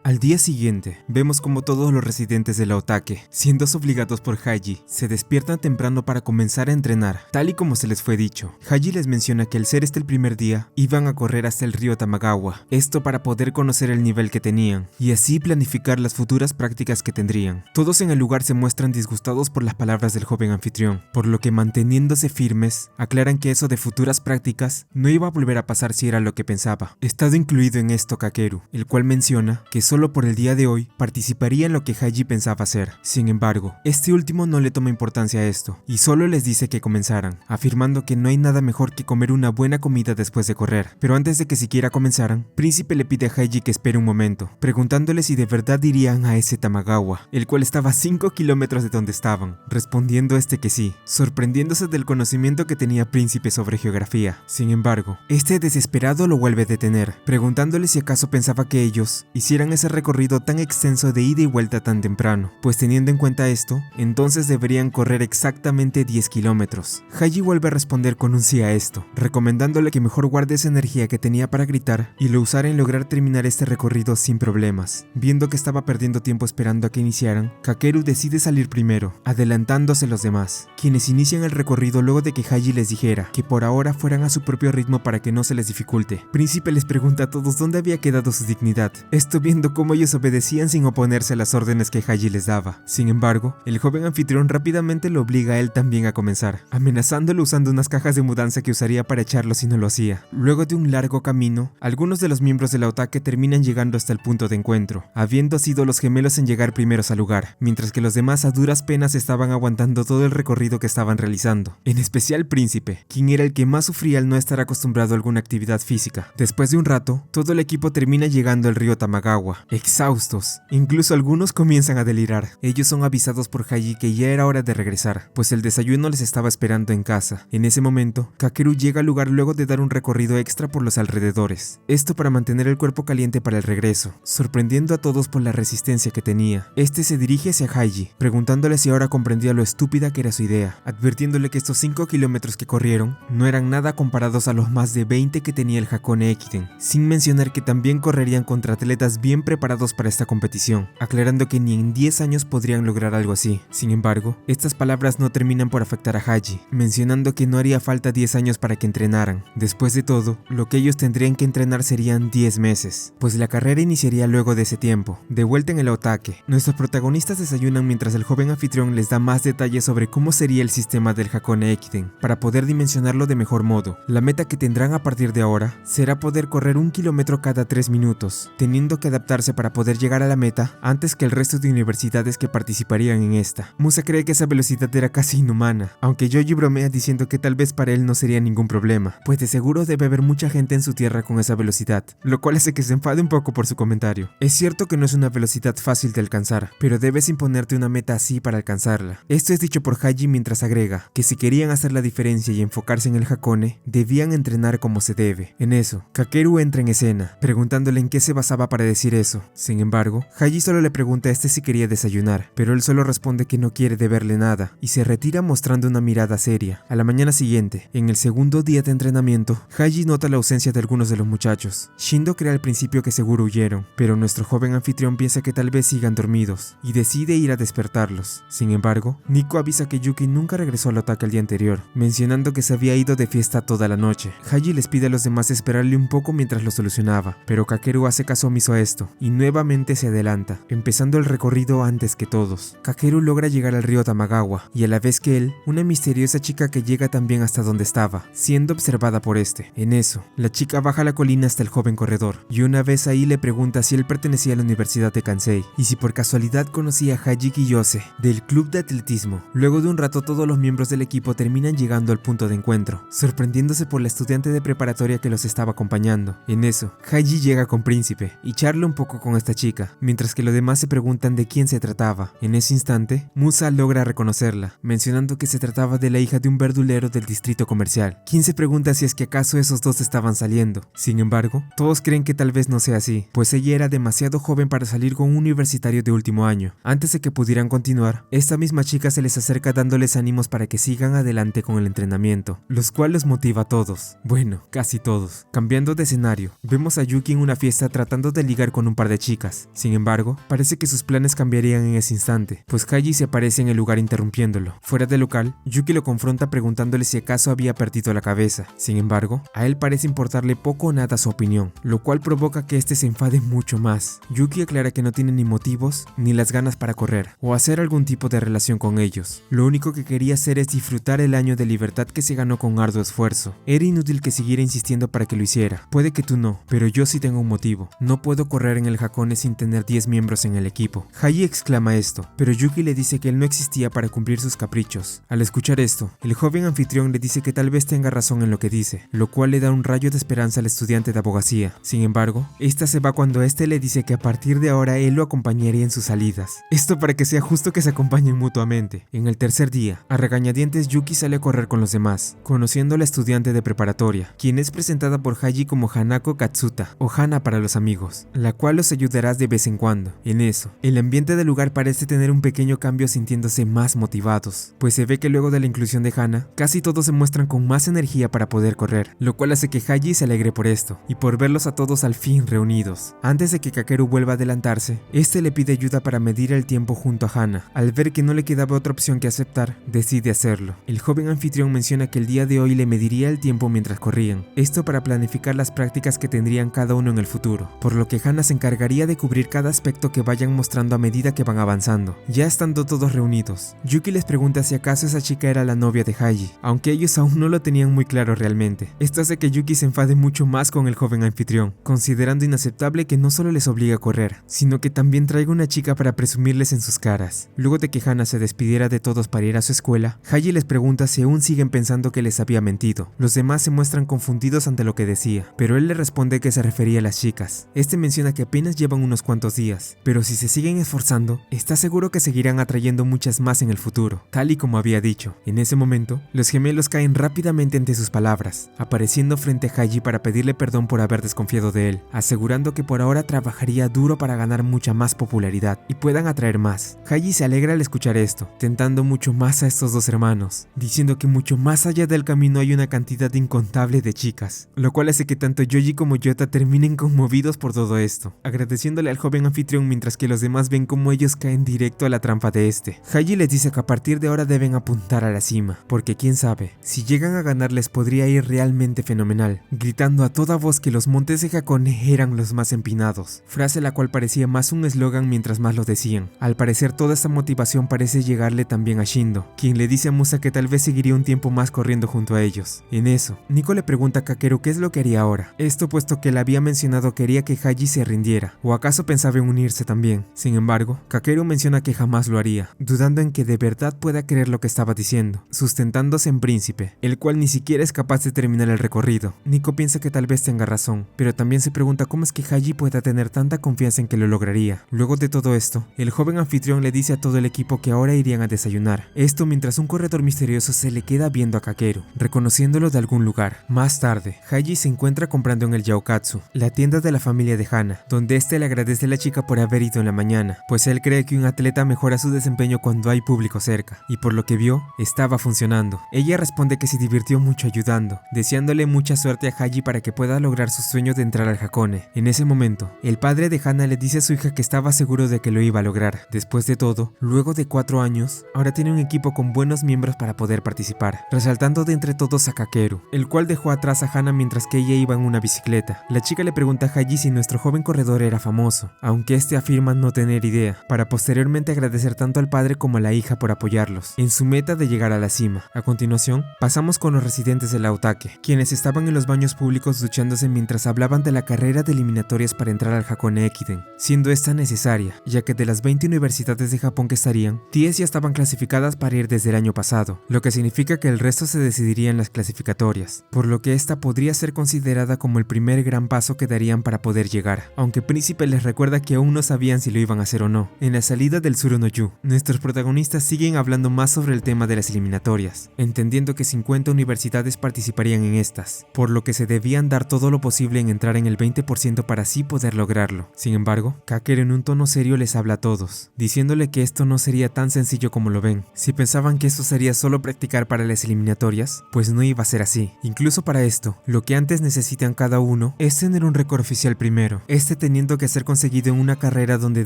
Al día siguiente, vemos como todos los residentes de la Otake, siendo obligados por Haji, se despiertan temprano para comenzar a entrenar, tal y como se les fue dicho. Haji les menciona que al ser este el primer día, iban a correr hasta el río Tamagawa, esto para poder conocer el nivel que tenían, y así planificar las futuras prácticas que tendrían. Todos en el lugar se muestran disgustados por las palabras del joven anfitrión, por lo que manteniéndose firmes, aclaran que eso de futuras prácticas no iba a volver a pasar si era lo que pensaba. Estado incluido en esto Kakeru, el cual menciona que solo por el día de hoy participaría en lo que Haji pensaba hacer. Sin embargo, este último no le toma importancia a esto y solo les dice que comenzaran, afirmando que no hay nada mejor que comer una buena comida después de correr. Pero antes de que siquiera comenzaran, Príncipe le pide a Haji que espere un momento, preguntándole si de verdad irían a ese Tamagawa, el cual estaba a 5 kilómetros de donde estaban, respondiendo este que sí, sorprendiéndose del conocimiento que tenía Príncipe sobre geografía. Sin embargo, este desesperado lo vuelve a detener, preguntándole si acaso pensaba que ellos hicieran ese recorrido tan extenso de ida y vuelta tan temprano, pues teniendo en cuenta esto, entonces deberían correr exactamente 10 kilómetros. Haji vuelve a responder con un sí a esto, recomendándole que mejor guarde esa energía que tenía para gritar y lo usara en lograr terminar este recorrido sin problemas. Viendo que estaba perdiendo tiempo esperando a que iniciaran, Kakeru decide salir primero, adelantándose a los demás, quienes inician el recorrido luego de que Haji les dijera que por ahora fueran a su propio ritmo para que no se les dificulte. Príncipe les pregunta a todos dónde había quedado su dignidad, esto viendo cómo ellos obedecían sin oponerse a las órdenes que Haji les daba. Sin embargo, el joven anfitrión rápidamente lo obliga a él también a comenzar, amenazándolo usando unas cajas de mudanza que usaría para echarlo si no lo hacía. Luego de un largo camino, algunos de los miembros de la Otake terminan llegando hasta el punto de encuentro, habiendo sido los gemelos en llegar primeros al lugar, mientras que los demás a duras penas estaban aguantando todo el recorrido que estaban realizando. En especial Príncipe, quien era el que más sufría al no estar acostumbrado a alguna actividad física. Después de un rato, todo el equipo termina llegando al río Tamagawa, exhaustos. Incluso algunos comienzan a delirar. Ellos son avisados por Haji que ya era hora de regresar, pues el desayuno les estaba esperando en casa. En ese momento, Kakeru llega al lugar luego de dar un recorrido extra por los alrededores. Esto para mantener el cuerpo caliente para el regreso, sorprendiendo a todos por la resistencia que tenía. Este se dirige hacia Haji, preguntándole si ahora comprendía lo estúpida que era su idea, advirtiéndole que estos 5 kilómetros que corrieron no eran nada comparados a los más de 20 que tenía el Hakone Ekiden, sin mencionar que también correrían contra atletas bien preparados para esta competición, aclarando que ni en 10 años podrían lograr algo así. Sin embargo, estas palabras no terminan por afectar a Haji, mencionando que no haría falta 10 años para que entrenaran. Después de todo, lo que ellos tendrían que entrenar serían 10 meses, pues la carrera iniciaría luego de ese tiempo. De vuelta en el Otake, nuestros protagonistas desayunan mientras el joven anfitrión les da más detalles sobre cómo sería el sistema del Hakone Ekiden, para poder dimensionarlo de mejor modo. La meta que tendrán a partir de ahora será poder correr 1 kilómetro cada 3 minutos, teniendo que adaptarse para poder llegar a la meta antes que el resto de universidades que participarían en esta. Musa cree que esa velocidad era casi inhumana, aunque Yoji bromea diciendo que tal vez para él no sería ningún problema, pues de seguro debe haber mucha gente en su tierra con esa velocidad, lo cual hace que se enfade un poco por su comentario. Es cierto que no es una velocidad fácil de alcanzar, pero debes imponerte una meta así para alcanzarla. Esto es dicho por Haji mientras agrega que si querían hacer la diferencia y enfocarse en el Hakone, debían entrenar como se debe. En eso, Kakeru entra en escena, preguntándole en qué se basaba para decir eso. Sin embargo, Haji solo le pregunta a este si quería desayunar, pero él solo responde que no quiere deberle nada, y se retira mostrando una mirada seria. A la mañana siguiente, en el segundo día de entrenamiento, Haji nota la ausencia de algunos de los muchachos. Shindo cree al principio que seguro huyeron, pero nuestro joven anfitrión piensa que tal vez sigan dormidos, y decide ir a despertarlos. Sin embargo, Nico avisa que Yuki nunca regresó al ataque el día anterior, mencionando que se había ido de fiesta toda la noche. Haji les pide a los demás esperarle un poco mientras lo solucionaba, pero Kakeru hace caso omiso a esto, y nuevamente se adelanta, empezando el recorrido antes que todos. Kakeru logra llegar al río Tamagawa, y a la vez que él, una misteriosa chica que llega también hasta donde estaba, siendo observada por este. En eso, la chica baja la colina hasta el joven corredor, y una vez ahí le pregunta si él pertenecía a la Universidad de Kansei, y si por casualidad conocía a Haji Kiyose, del club de atletismo. Luego de un rato todos los miembros del equipo terminan llegando al punto de encuentro, sorprendiéndose por la estudiante de preparatoria que los estaba acompañando. En eso, Haji llega con Príncipe, y charla un poco poco con esta chica, mientras que los demás se preguntan de quién se trataba. En ese instante, Musa logra reconocerla, mencionando que se trataba de la hija de un verdulero del distrito comercial, quien se pregunta si es que acaso esos dos estaban saliendo. Sin embargo, todos creen que tal vez no sea así, pues ella era demasiado joven para salir con un universitario de último año. Antes de que pudieran continuar, esta misma chica se les acerca dándoles ánimos para que sigan adelante con el entrenamiento, los cuales los motiva a todos. Bueno, casi todos. Cambiando de escenario, vemos a Yuki en una fiesta tratando de ligar con un par de chicas. Sin embargo, parece que sus planes cambiarían en ese instante, pues Haji se aparece en el lugar interrumpiéndolo. Fuera del local, Yuki lo confronta preguntándole si acaso había perdido la cabeza. Sin embargo, a él parece importarle poco o nada su opinión, lo cual provoca que este se enfade mucho más. Yuki aclara que no tiene ni motivos ni las ganas para correr o hacer algún tipo de relación con ellos. Lo único que quería hacer es disfrutar el año de libertad que se ganó con arduo esfuerzo. Era inútil que siguiera insistiendo para que lo hiciera. Puede que tú no, pero yo sí tengo un motivo. No puedo correr en el Hakone sin tener 10 miembros en el equipo. Haji exclama esto, pero Yuki le dice que él no existía para cumplir sus caprichos. Al escuchar esto, el joven anfitrión le dice que tal vez tenga razón en lo que dice, lo cual le da un rayo de esperanza al estudiante de abogacía. Sin embargo, esta se va cuando este le dice que a partir de ahora él lo acompañaría en sus salidas. Esto para que sea justo que se acompañen mutuamente. En el tercer día, a regañadientes Yuki sale a correr con los demás, conociendo a la estudiante de preparatoria, quien es presentada por Haji como Hanako Katsuta, o Hana para los amigos, la cual los ayudará de vez en cuando. En eso, el ambiente del lugar parece tener un pequeño cambio, sintiéndose más motivados, pues se ve que luego de la inclusión de Hana, casi todos se muestran con más energía para poder correr, lo cual hace que Haji se alegre por esto, y por verlos a todos al fin reunidos. Antes de que Kakeru vuelva a adelantarse, este le pide ayuda para medir el tiempo junto a Hana. Al ver que no le quedaba otra opción que aceptar, decide hacerlo. El joven anfitrión menciona que el día de hoy le mediría el tiempo mientras corrían, esto para planificar las prácticas que tendrían cada uno en el futuro, por lo que Hana se encargaría de cubrir cada aspecto que vayan mostrando a medida que van avanzando. Ya estando todos reunidos, Yuki les pregunta si acaso esa chica era la novia de Haji, aunque ellos aún no lo tenían muy claro realmente. Esto hace que Yuki se enfade mucho más con el joven anfitrión, considerando inaceptable que no solo les obligue a correr, sino que también traiga una chica para presumirles en sus caras. Luego de que Hana se despidiera de todos para ir a su escuela, Haji les pregunta si aún siguen pensando que les había mentido. Los demás se muestran confundidos ante lo que decía, pero él le responde que se refería a las chicas. Este menciona que apenas llevan unos cuantos días, pero si se siguen esforzando, está seguro que seguirán atrayendo muchas más en el futuro, tal y como había dicho. En ese momento, los gemelos caen rápidamente ante sus palabras, apareciendo frente a Haji para pedirle perdón por haber desconfiado de él, asegurando que por ahora trabajaría duro para ganar mucha más popularidad y puedan atraer más. Haji se alegra al escuchar esto, tentando mucho más a estos dos hermanos, diciendo que mucho más allá del camino hay una cantidad incontable de chicas, lo cual hace que tanto Yoji como Yota terminen conmovidos por todo esto, agradeciéndole al joven anfitrión mientras que los demás ven cómo ellos caen directo a la trampa de este. Haji les dice que a partir de ahora deben apuntar a la cima, porque quién sabe, si llegan a ganar les podría ir realmente fenomenal, gritando a toda voz que los montes de Hakone eran los más empinados, frase la cual parecía más un eslogan mientras más lo decían. Al parecer toda esta motivación parece llegarle también a Shindo, quien le dice a Musa que tal vez seguiría un tiempo más corriendo junto a ellos. En eso, Nico le pregunta a Kakeru qué es lo que haría ahora, esto puesto que le había mencionado que quería que Haji se rindiera, o acaso pensaba en unirse también. Sin embargo, Kakeru menciona que jamás lo haría, dudando en que de verdad pueda creer lo que estaba diciendo, sustentándose en príncipe, el cual ni siquiera es capaz de terminar el recorrido. Nico piensa que tal vez tenga razón, pero también se pregunta cómo es que Haji pueda tener tanta confianza en que lo lograría. Luego de todo esto, el joven anfitrión le dice a todo el equipo que ahora irían a desayunar, esto mientras un corredor misterioso se le queda viendo a Kakeru, reconociéndolo de algún lugar. Más tarde, Haji se encuentra comprando en el Yaokatsu, la tienda de la familia de Hana, donde este le agradece a la chica por haber ido en la mañana, pues él cree que un atleta mejora su desempeño cuando hay público cerca, y por lo que vio, estaba funcionando. Ella responde que se divirtió mucho ayudando, deseándole mucha suerte a Haji para que pueda lograr su sueño de entrar al Hakone. En ese momento, el padre de Hana le dice a su hija que estaba seguro de que lo iba a lograr. Después de todo, luego de 4 años, ahora tiene un equipo con buenos miembros para poder participar, resaltando de entre todos a Kakeru, el cual dejó atrás a Hana mientras que ella iba en una bicicleta. La chica le pregunta a Haji si nuestro joven corredor era famoso, aunque este afirma no tener idea, para posteriormente agradecer tanto al padre como a la hija por apoyarlos en su meta de llegar a la cima. A continuación, pasamos con los residentes de la Otake, quienes estaban en los baños públicos duchándose mientras hablaban de la carrera de eliminatorias para entrar al Hakone Ekiden, siendo esta necesaria, ya que de las 20 universidades de Japón que estarían, 10 ya estaban clasificadas para ir desde el año pasado, lo que significa que el resto se decidiría en las clasificatorias, por lo que esta podría ser considerada como el primer gran paso que darían para poder llegar, aunque aunque Príncipe les recuerda que aún no sabían si lo iban a hacer o no. En la salida del Tsurunoyu, nuestros protagonistas siguen hablando más sobre el tema de las eliminatorias, entendiendo que 50 universidades participarían en estas, por lo que se debían dar todo lo posible en entrar en el 20% para así poder lograrlo. Sin embargo, Kakeru en un tono serio les habla a todos, diciéndole que esto no sería tan sencillo como lo ven. Si pensaban que esto sería solo practicar para las eliminatorias, pues no iba a ser así. Incluso para esto, lo que antes necesitan cada uno es tener un récord oficial primero, teniendo que ser conseguido en una carrera donde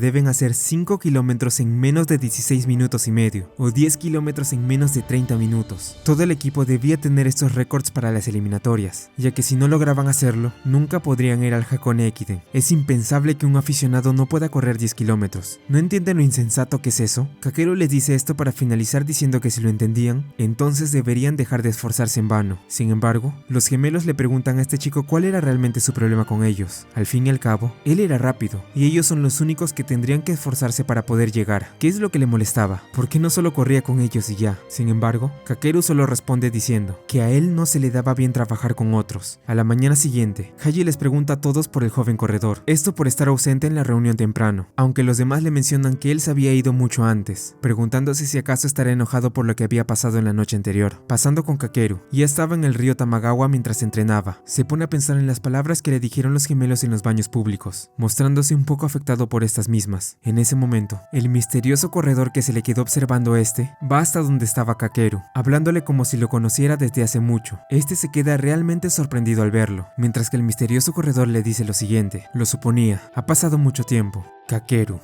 deben hacer 5 kilómetros en menos de 16 minutos y medio, o 10 kilómetros en menos de 30 minutos. Todo el equipo debía tener estos récords para las eliminatorias, ya que si no lograban hacerlo, nunca podrían ir al Hakone Ekiden. Es impensable que un aficionado no pueda correr 10 kilómetros. ¿No entienden lo insensato que es eso? Kakeru les dice esto para finalizar diciendo que si lo entendían, entonces deberían dejar de esforzarse en vano. Sin embargo, los gemelos le preguntan a este chico cuál era realmente su problema con ellos. Al fin y al cabo, él era rápido, y ellos son los únicos que tendrían que esforzarse para poder llegar. ¿Qué es lo que le molestaba? ¿Por qué no solo corría con ellos y ya? Sin embargo, Kakeru solo responde diciendo que a él no se le daba bien trabajar con otros. A la mañana siguiente, Haji les pregunta a todos por el joven corredor, esto por estar ausente en la reunión temprano, aunque los demás le mencionan que él se había ido mucho antes, preguntándose si acaso estaría enojado por lo que había pasado en la noche anterior. Pasando con Kakeru, ya estaba en el río Tamagawa mientras entrenaba. Se pone a pensar en las palabras que le dijeron los gemelos en los baños públicos, mostrándose un poco afectado por estas mismas. En ese momento, el misterioso corredor que se le quedó observando va hasta donde estaba Kakeru, hablándole como si lo conociera desde hace mucho. Se queda realmente sorprendido al verlo, mientras que el misterioso corredor le dice lo siguiente: lo suponía, ha pasado mucho tiempo. Kakeru.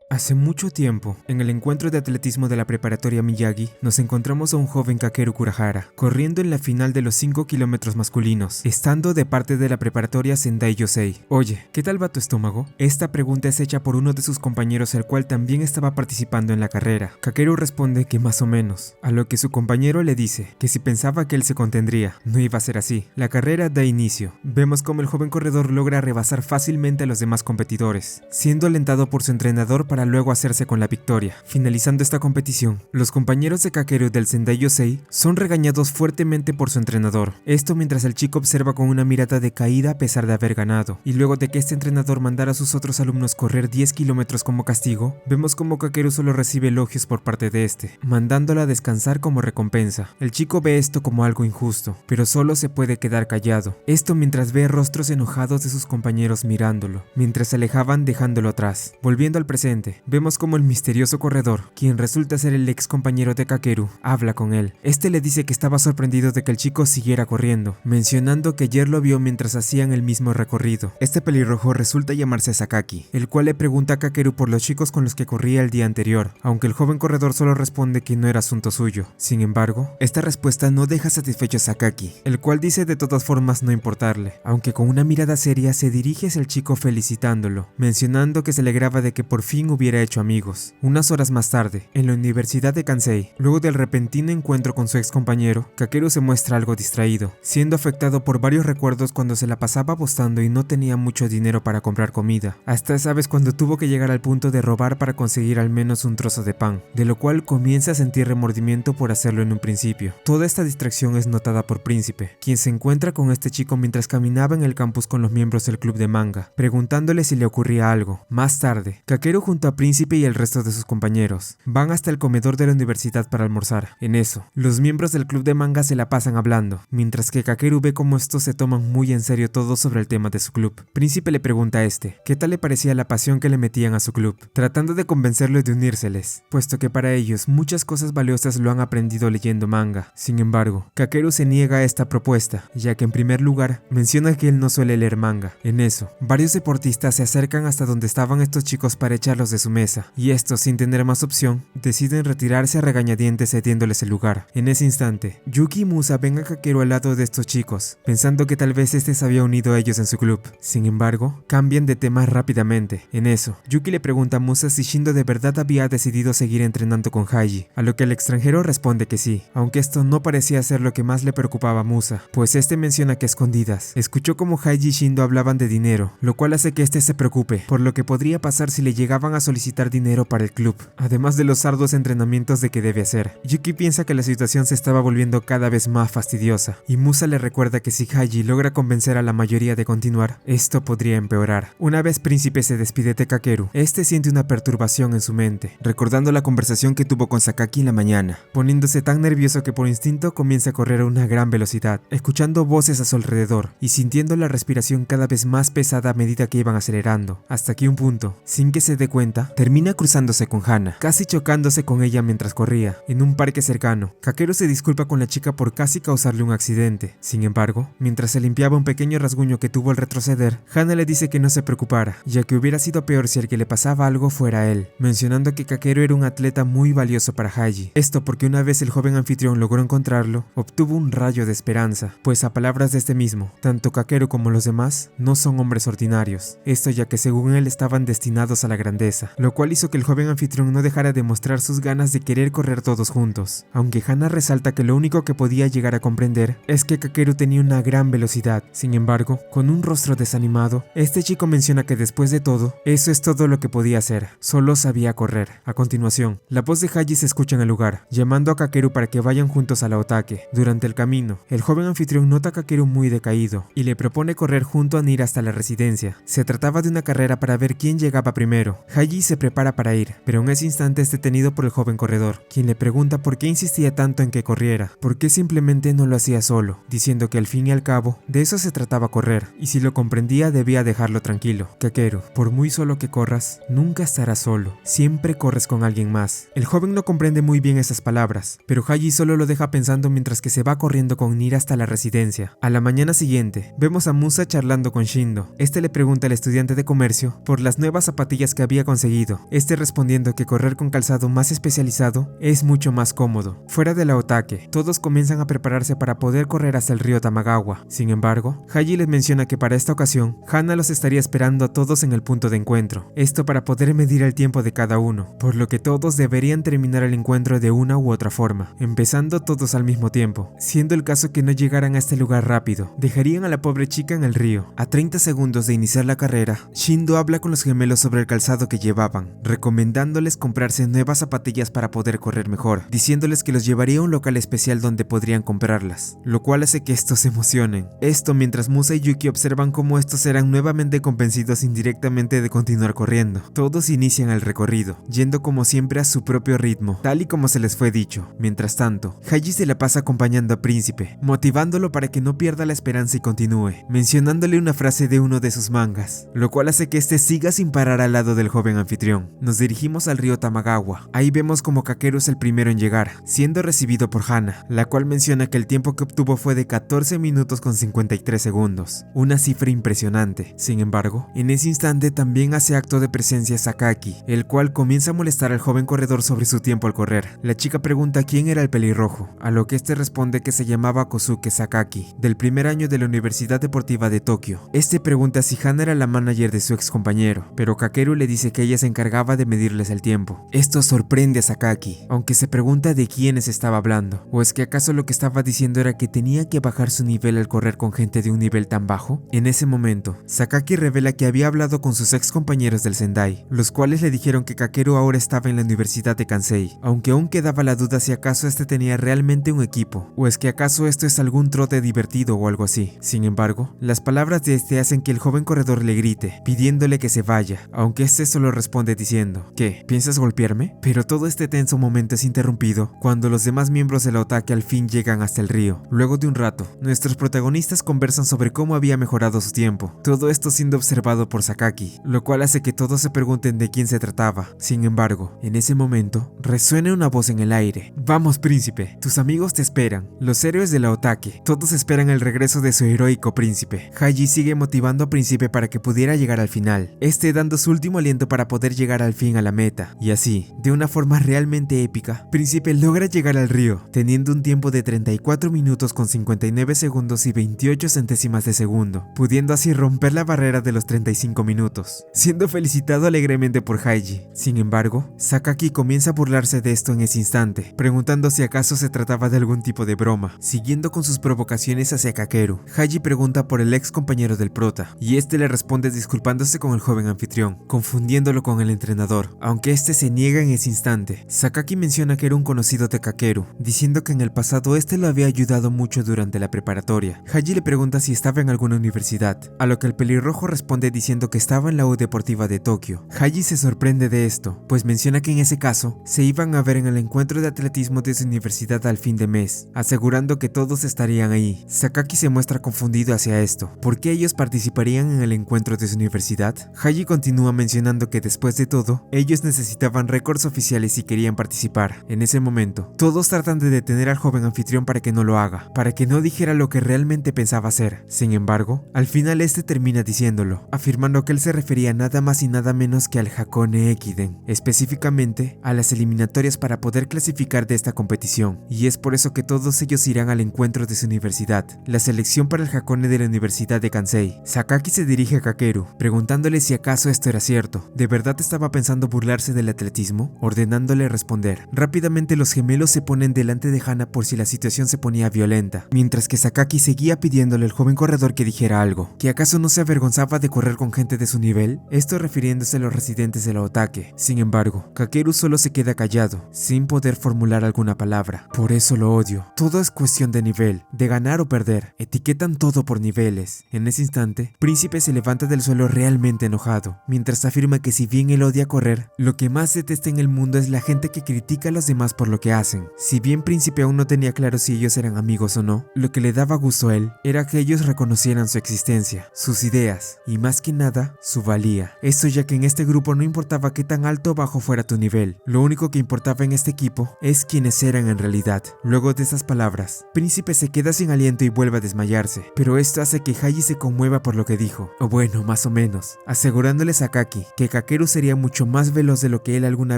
Hace mucho tiempo, en el encuentro de atletismo de la preparatoria Miyagi, nos encontramos a un joven Kakeru Kurahara, corriendo en la final de los 5 kilómetros masculinos, estando de parte de la preparatoria Sendai Yosei. Oye, ¿qué tal va tu estómago? Esta pregunta es hecha por uno de sus compañeros, el cual también estaba participando en la carrera. Kakeru responde que más o menos, a lo que su compañero le dice que si pensaba que él se contendría, no iba a ser así. La carrera da inicio. Vemos cómo el joven corredor logra rebasar fácilmente a los demás competidores, siendo alentado por su entrenador para luego hacerse con la victoria. Finalizando esta competición, los compañeros de Kakeru del Sendai Yosei son regañados fuertemente por su entrenador. Esto mientras el chico observa con una mirada decaída a pesar de haber ganado. Y luego de que este entrenador mandara a sus otros alumnos correr 10 kilómetros como castigo, vemos como Kakeru solo recibe elogios por parte de mandándola a descansar como recompensa. El chico ve esto como algo injusto, pero solo se puede quedar callado. Esto mientras ve rostros enojados de sus compañeros mirándolo, mientras se alejaban dejándolo atrás. Volviendo al presente, vemos como el misterioso corredor, quien resulta ser el ex compañero de Kakeru, habla con él. Le dice que estaba sorprendido de que el chico siguiera corriendo, mencionando que ayer lo vio mientras hacían el mismo recorrido. Este pelirrojo resulta llamarse Sakaki, el cual le pregunta a Kakeru por los chicos con los que corría el día anterior, aunque el joven corredor solo responde que no era asunto suyo. Sin embargo, esta respuesta no deja satisfecho a Sakaki, el cual dice de todas formas no importarle, aunque con una mirada seria se dirige hacia el chico felicitándolo, mencionando que se alegraba de que por fin hubiera hecho amigos. Unas horas más tarde, en la Universidad de Kansei, luego del repentino encuentro con su ex compañero, Kakeru se muestra algo distraído, siendo afectado por varios recuerdos cuando se la pasaba apostando y no tenía mucho dinero para comprar comida, hasta esa vez cuando tuvo que llegar al punto de robar para conseguir al menos un trozo de pan, de lo cual comienza a sentir remordimiento por hacerlo en un principio. Toda esta distracción es notada por Príncipe, quien se encuentra con este chico mientras caminaba en el campus con los miembros del club de manga, preguntándole si le ocurría algo. Más tarde, Kakeru junto a Príncipe y el resto de sus compañeros van hasta el comedor de la universidad para almorzar. En eso, los miembros del club de manga se la pasan hablando, mientras que Kakeru ve cómo estos se toman muy en serio todo sobre el tema de su club. Príncipe le pregunta a qué tal le parecía la pasión que le metían a su club, tratando de convencerlo de unírseles, puesto que para ellos muchas cosas valiosas lo han aprendido leyendo manga. Sin embargo, Kakeru se niega a esta propuesta, ya que en primer lugar menciona que él no suele leer manga. En eso, varios deportistas se acercan hasta donde estaban estos chicos para echarlos de su mesa, y estos, sin tener más opción, deciden retirarse a regañadientes cediéndoles el lugar. En ese instante, Yuki y Musa ven a Kakeru al lado de estos chicos, pensando que tal vez se había unido a ellos en su club. Sin embargo, cambian de tema rápidamente. En eso, Yuki le pregunta a Musa si Shindo de verdad había decidido seguir entrenando con Haiji, a lo que el extranjero responde que sí, aunque esto no parecía ser lo que más le preocupaba a Musa, pues menciona que a escondidas escuchó como Haiji y Shindo hablaban de dinero, lo cual hace que se preocupe por lo que podría pasar si le llegaban a solicitar dinero para el club, además de los arduos entrenamientos de que debe hacer. Yuki piensa que la situación se estaba volviendo cada vez más fastidiosa, y Musa le recuerda que si Haji logra convencer a la mayoría de continuar, esto podría empeorar. Una vez Príncipe se despide de Kakeru, este siente una perturbación en su mente, recordando la conversación que tuvo con Sakaki en la mañana, poniéndose tan nervioso que por instinto comienza a correr a una gran velocidad, escuchando voces a su alrededor y sintiendo la respiración cada vez más pesada a medida que iban acelerando, hasta que un punto, sin que se dé cuenta, termina cruzándose con Hana, casi chocándose con ella mientras corría, en un parque cercano. Kakeru se disculpa con la chica por casi causarle un accidente. Sin embargo, mientras se limpiaba un pequeño rasguño que tuvo al retroceder, Hana le dice que no se preocupara, ya que hubiera sido peor si al que le pasaba algo fuera él, mencionando que Kakeru era un atleta muy valioso para Haji. Esto porque una vez el joven anfitrión logró encontrarlo, obtuvo un rayo de esperanza, pues a palabras de este mismo, tanto Kakeru como los demás no son hombres ordinarios, esto ya que según él estaban destinados a la grandeza, lo cual hizo que el joven anfitrión no dejara de mostrar sus ganas de querer correr todos juntos, aunque Hana resalta que lo único que podía llegar a comprender es que Kakeru tenía una gran velocidad. Sin embargo, con un rostro desanimado, este chico menciona que después de todo, eso es todo lo que podía hacer, solo sabía correr. A continuación, la voz de Haji se escucha en el lugar, llamando a Kakeru para que vayan juntos a la Otake. Durante el camino, el joven anfitrión nota a Kakeru muy decaído y le propone correr junto a Nira hasta la residencia. Se trataba de una carrera para ver quién llegaba primero. Haji se prepara para ir, pero en ese instante es detenido por el joven corredor, quien le pregunta por qué insistía tanto en que corriera, por qué simplemente no lo hacía solo, diciendo que al fin y al cabo, de eso se trataba correr, y si lo comprendía debía dejarlo tranquilo. Kakeru, por muy solo que corras, nunca estarás solo, siempre corres con alguien más. El joven no comprende muy bien esas palabras, pero Haji solo lo deja pensando mientras que se va corriendo con Nira hasta la residencia. A la mañana siguiente, vemos a Musa charlando con Shindo. Este le pregunta al estudiante de comercio por las nuevas zapatillas que había conseguido, este respondiendo que correr con calzado más especializado es mucho más cómodo. Fuera de la Otake, todos comienzan a prepararse para poder correr hasta el río Tamagawa. Sin embargo, Haji les menciona que para esta ocasión, Hana los estaría esperando a todos en el punto de encuentro, esto para poder medir el tiempo de cada uno, por lo que todos deberían terminar el encuentro de una u otra forma, empezando todos al mismo tiempo. Siendo el caso que no llegaran a este lugar rápido, dejarían a la pobre chica en el río. A 30 segundos de iniciar la carrera, Shindo habla con los gemelos sobre el calzado que llevaban, recomendándoles comprarse nuevas zapatillas para poder correr mejor, diciéndoles que los llevaría a un local especial donde podrían comprarlas, lo cual hace que estos se emocionen. Esto mientras Musa y Yuki observan cómo estos serán nuevamente convencidos indirectamente de continuar corriendo. Todos inician el recorrido, yendo como siempre a su propio ritmo, tal y como se les fue dicho. Mientras tanto, Haji se la pasa acompañando a Príncipe, motivándolo para que no pierda la esperanza y continúe, mencionándole una frase de uno de sus mangas, lo cual hace que este siga sin parar al lado del joven anfitrión. Nos dirigimos al río Tamagawa. Ahí vemos como Kakeru es el primero en llegar, siendo recibido por Hana, la cual menciona que el tiempo que obtuvo fue de 14 minutos con 53 segundos, una cifra impresionante. Sin embargo, en ese instante también hace acto de presencia Sakaki, el cual comienza a molestar al joven corredor sobre su tiempo al correr. La chica pregunta quién era el pelirrojo, a lo que este responde que se llamaba Kosuke Sakaki, del primer año de la Universidad Deportiva de Tokio. Este pregunta si Hana era la manager de su ex compañero, pero Kakeru le dice que ella se encargaba de medirles el tiempo. Esto sorprende a Sakaki, aunque se pregunta de quiénes estaba hablando, o es que acaso lo que estaba diciendo era que tenía que bajar su nivel al correr con gente de un nivel tan bajo. En ese momento, Sakaki revela que había hablado con sus ex compañeros del Sendai, los cuales le dijeron que Kakeru ahora estaba en la Universidad de Kansei, aunque aún quedaba la duda si acaso este tenía realmente un equipo, o es que acaso esto es algún trote divertido o algo así. Sin embargo, las palabras de este hacen que el joven corredor le grite, pidiéndole que se vaya, aunque este solo responde diciendo, ¿qué? ¿Piensas golpearme? Pero todo este tenso momento es interrumpido cuando los demás miembros de la Otake al fin llegan hasta el río. Luego de un rato, nuestros protagonistas conversan sobre cómo había mejorado su tiempo, todo esto siendo observado por Sakaki, lo cual hace que todos se pregunten de quién se trataba. Sin embargo, en ese momento, resuena una voz en el aire. Vamos, príncipe, tus amigos te esperan, los héroes de la Otake, todos esperan el regreso de su heroico príncipe. Haji sigue motivando a Príncipe para que pudiera llegar al final, este dando su último aliento para poder llegar al fin a la meta, y así, de una forma realmente épica, Príncipe logra llegar al río, teniendo un tiempo de 34 minutos con 59 segundos y 28 centésimas de segundo, pudiendo así romper la barrera de los 35 minutos, siendo felicitado alegremente por Haji. Sin embargo, Sakaki comienza a burlarse de esto en ese instante, preguntando si acaso se trataba de algún tipo de broma, siguiendo con sus provocaciones hacia Kakeru. Haji pregunta por el ex compañero del prota, y este le responde disculpándose con el joven anfitrión, confundiéndolo consultándolo con el entrenador, aunque este se niega en ese instante. Sakaki menciona que era un conocido de Kakeru, diciendo que en el pasado este lo había ayudado mucho durante la preparatoria. Haji le pregunta si estaba en alguna universidad, a lo que el pelirrojo responde diciendo que estaba en la U Deportiva de Tokio. Haji se sorprende de esto, pues menciona que en ese caso se iban a ver en el encuentro de atletismo de su universidad al fin de mes, asegurando que todos estarían ahí. Sakaki se muestra confundido hacia esto. ¿Por qué ellos participarían en el encuentro de su universidad? Haji continúa mencionando que después de todo, ellos necesitaban récords oficiales y querían participar. En ese momento, todos tratan de detener al joven anfitrión para que no lo haga, para que no dijera lo que realmente pensaba hacer. Sin embargo, al final este termina diciéndolo, afirmando que él se refería nada más y nada menos que al Hakone Ekiden, específicamente a las eliminatorias para poder clasificar de esta competición, y es por eso que todos ellos irán al encuentro de su universidad, la selección para el Hakone de la Universidad de Kansei. Sakaki se dirige a Kakeru, preguntándole si acaso esto era cierto. ¿De verdad estaba pensando burlarse del atletismo? Ordenándole responder. Rápidamente los gemelos se ponen delante de Hana por si la situación se ponía violenta, mientras que Sakaki seguía pidiéndole al joven corredor que dijera algo, que acaso no se avergonzaba de correr con gente de su nivel, esto refiriéndose a los residentes de la Otake. Sin embargo, Kakeru solo se queda callado, sin poder formular alguna palabra. Por eso lo odio. Todo es cuestión de nivel, de ganar o perder. Etiquetan todo por niveles. En ese instante, Príncipe se levanta del suelo realmente enojado, mientras afirma que si bien él odia correr, lo que más detesta en el mundo es la gente que critica a los demás por lo que hacen. Si bien Príncipe aún no tenía claro si ellos eran amigos o no, lo que le daba gusto a él era que ellos reconocieran su existencia, sus ideas y más que nada, su valía. Esto ya que en este grupo no importaba qué tan alto o bajo fuera tu nivel, lo único que importaba en este equipo es quiénes eran en realidad. Luego de estas palabras, Príncipe se queda sin aliento y vuelve a desmayarse, pero esto hace que Haji se conmueva por lo que dijo, o bueno, más o menos, asegurándole a Sakaki que Kakeru sería mucho más veloz de lo que él alguna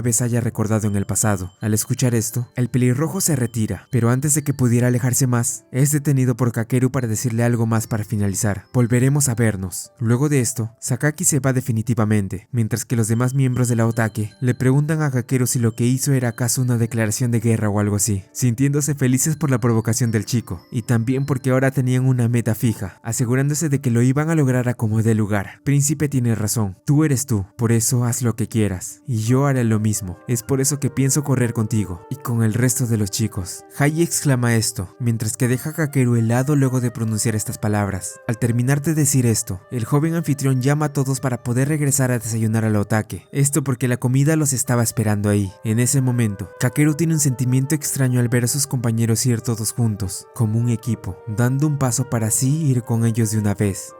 vez haya recordado en el pasado. Al escuchar esto, el pelirrojo se retira, pero antes de que pudiera alejarse más, es detenido por Kakeru para decirle algo más para finalizar. Volveremos a vernos. Luego de esto, Sakaki se va definitivamente, mientras que los demás miembros de la Otake le preguntan a Kakeru si lo que hizo era acaso una declaración de guerra o algo así, sintiéndose felices por la provocación del chico, y también porque ahora tenían una meta fija, asegurándose de que lo iban a lograr a como dé lugar. Príncipe tiene razón, tú eres tú, por eso haz lo que quieras, y yo haré lo mismo, es por eso que pienso correr contigo, y con el resto de los chicos. Haji exclama esto, mientras que deja a Kakeru helado luego de pronunciar estas palabras. Al terminar de decir esto, el joven anfitrión llama a todos para poder regresar a desayunar a la Otake, esto porque la comida los estaba esperando ahí. En ese momento, Kakeru tiene un sentimiento extraño al ver a sus compañeros ir todos juntos, como un equipo, dando un paso para así ir con ellos de una vez.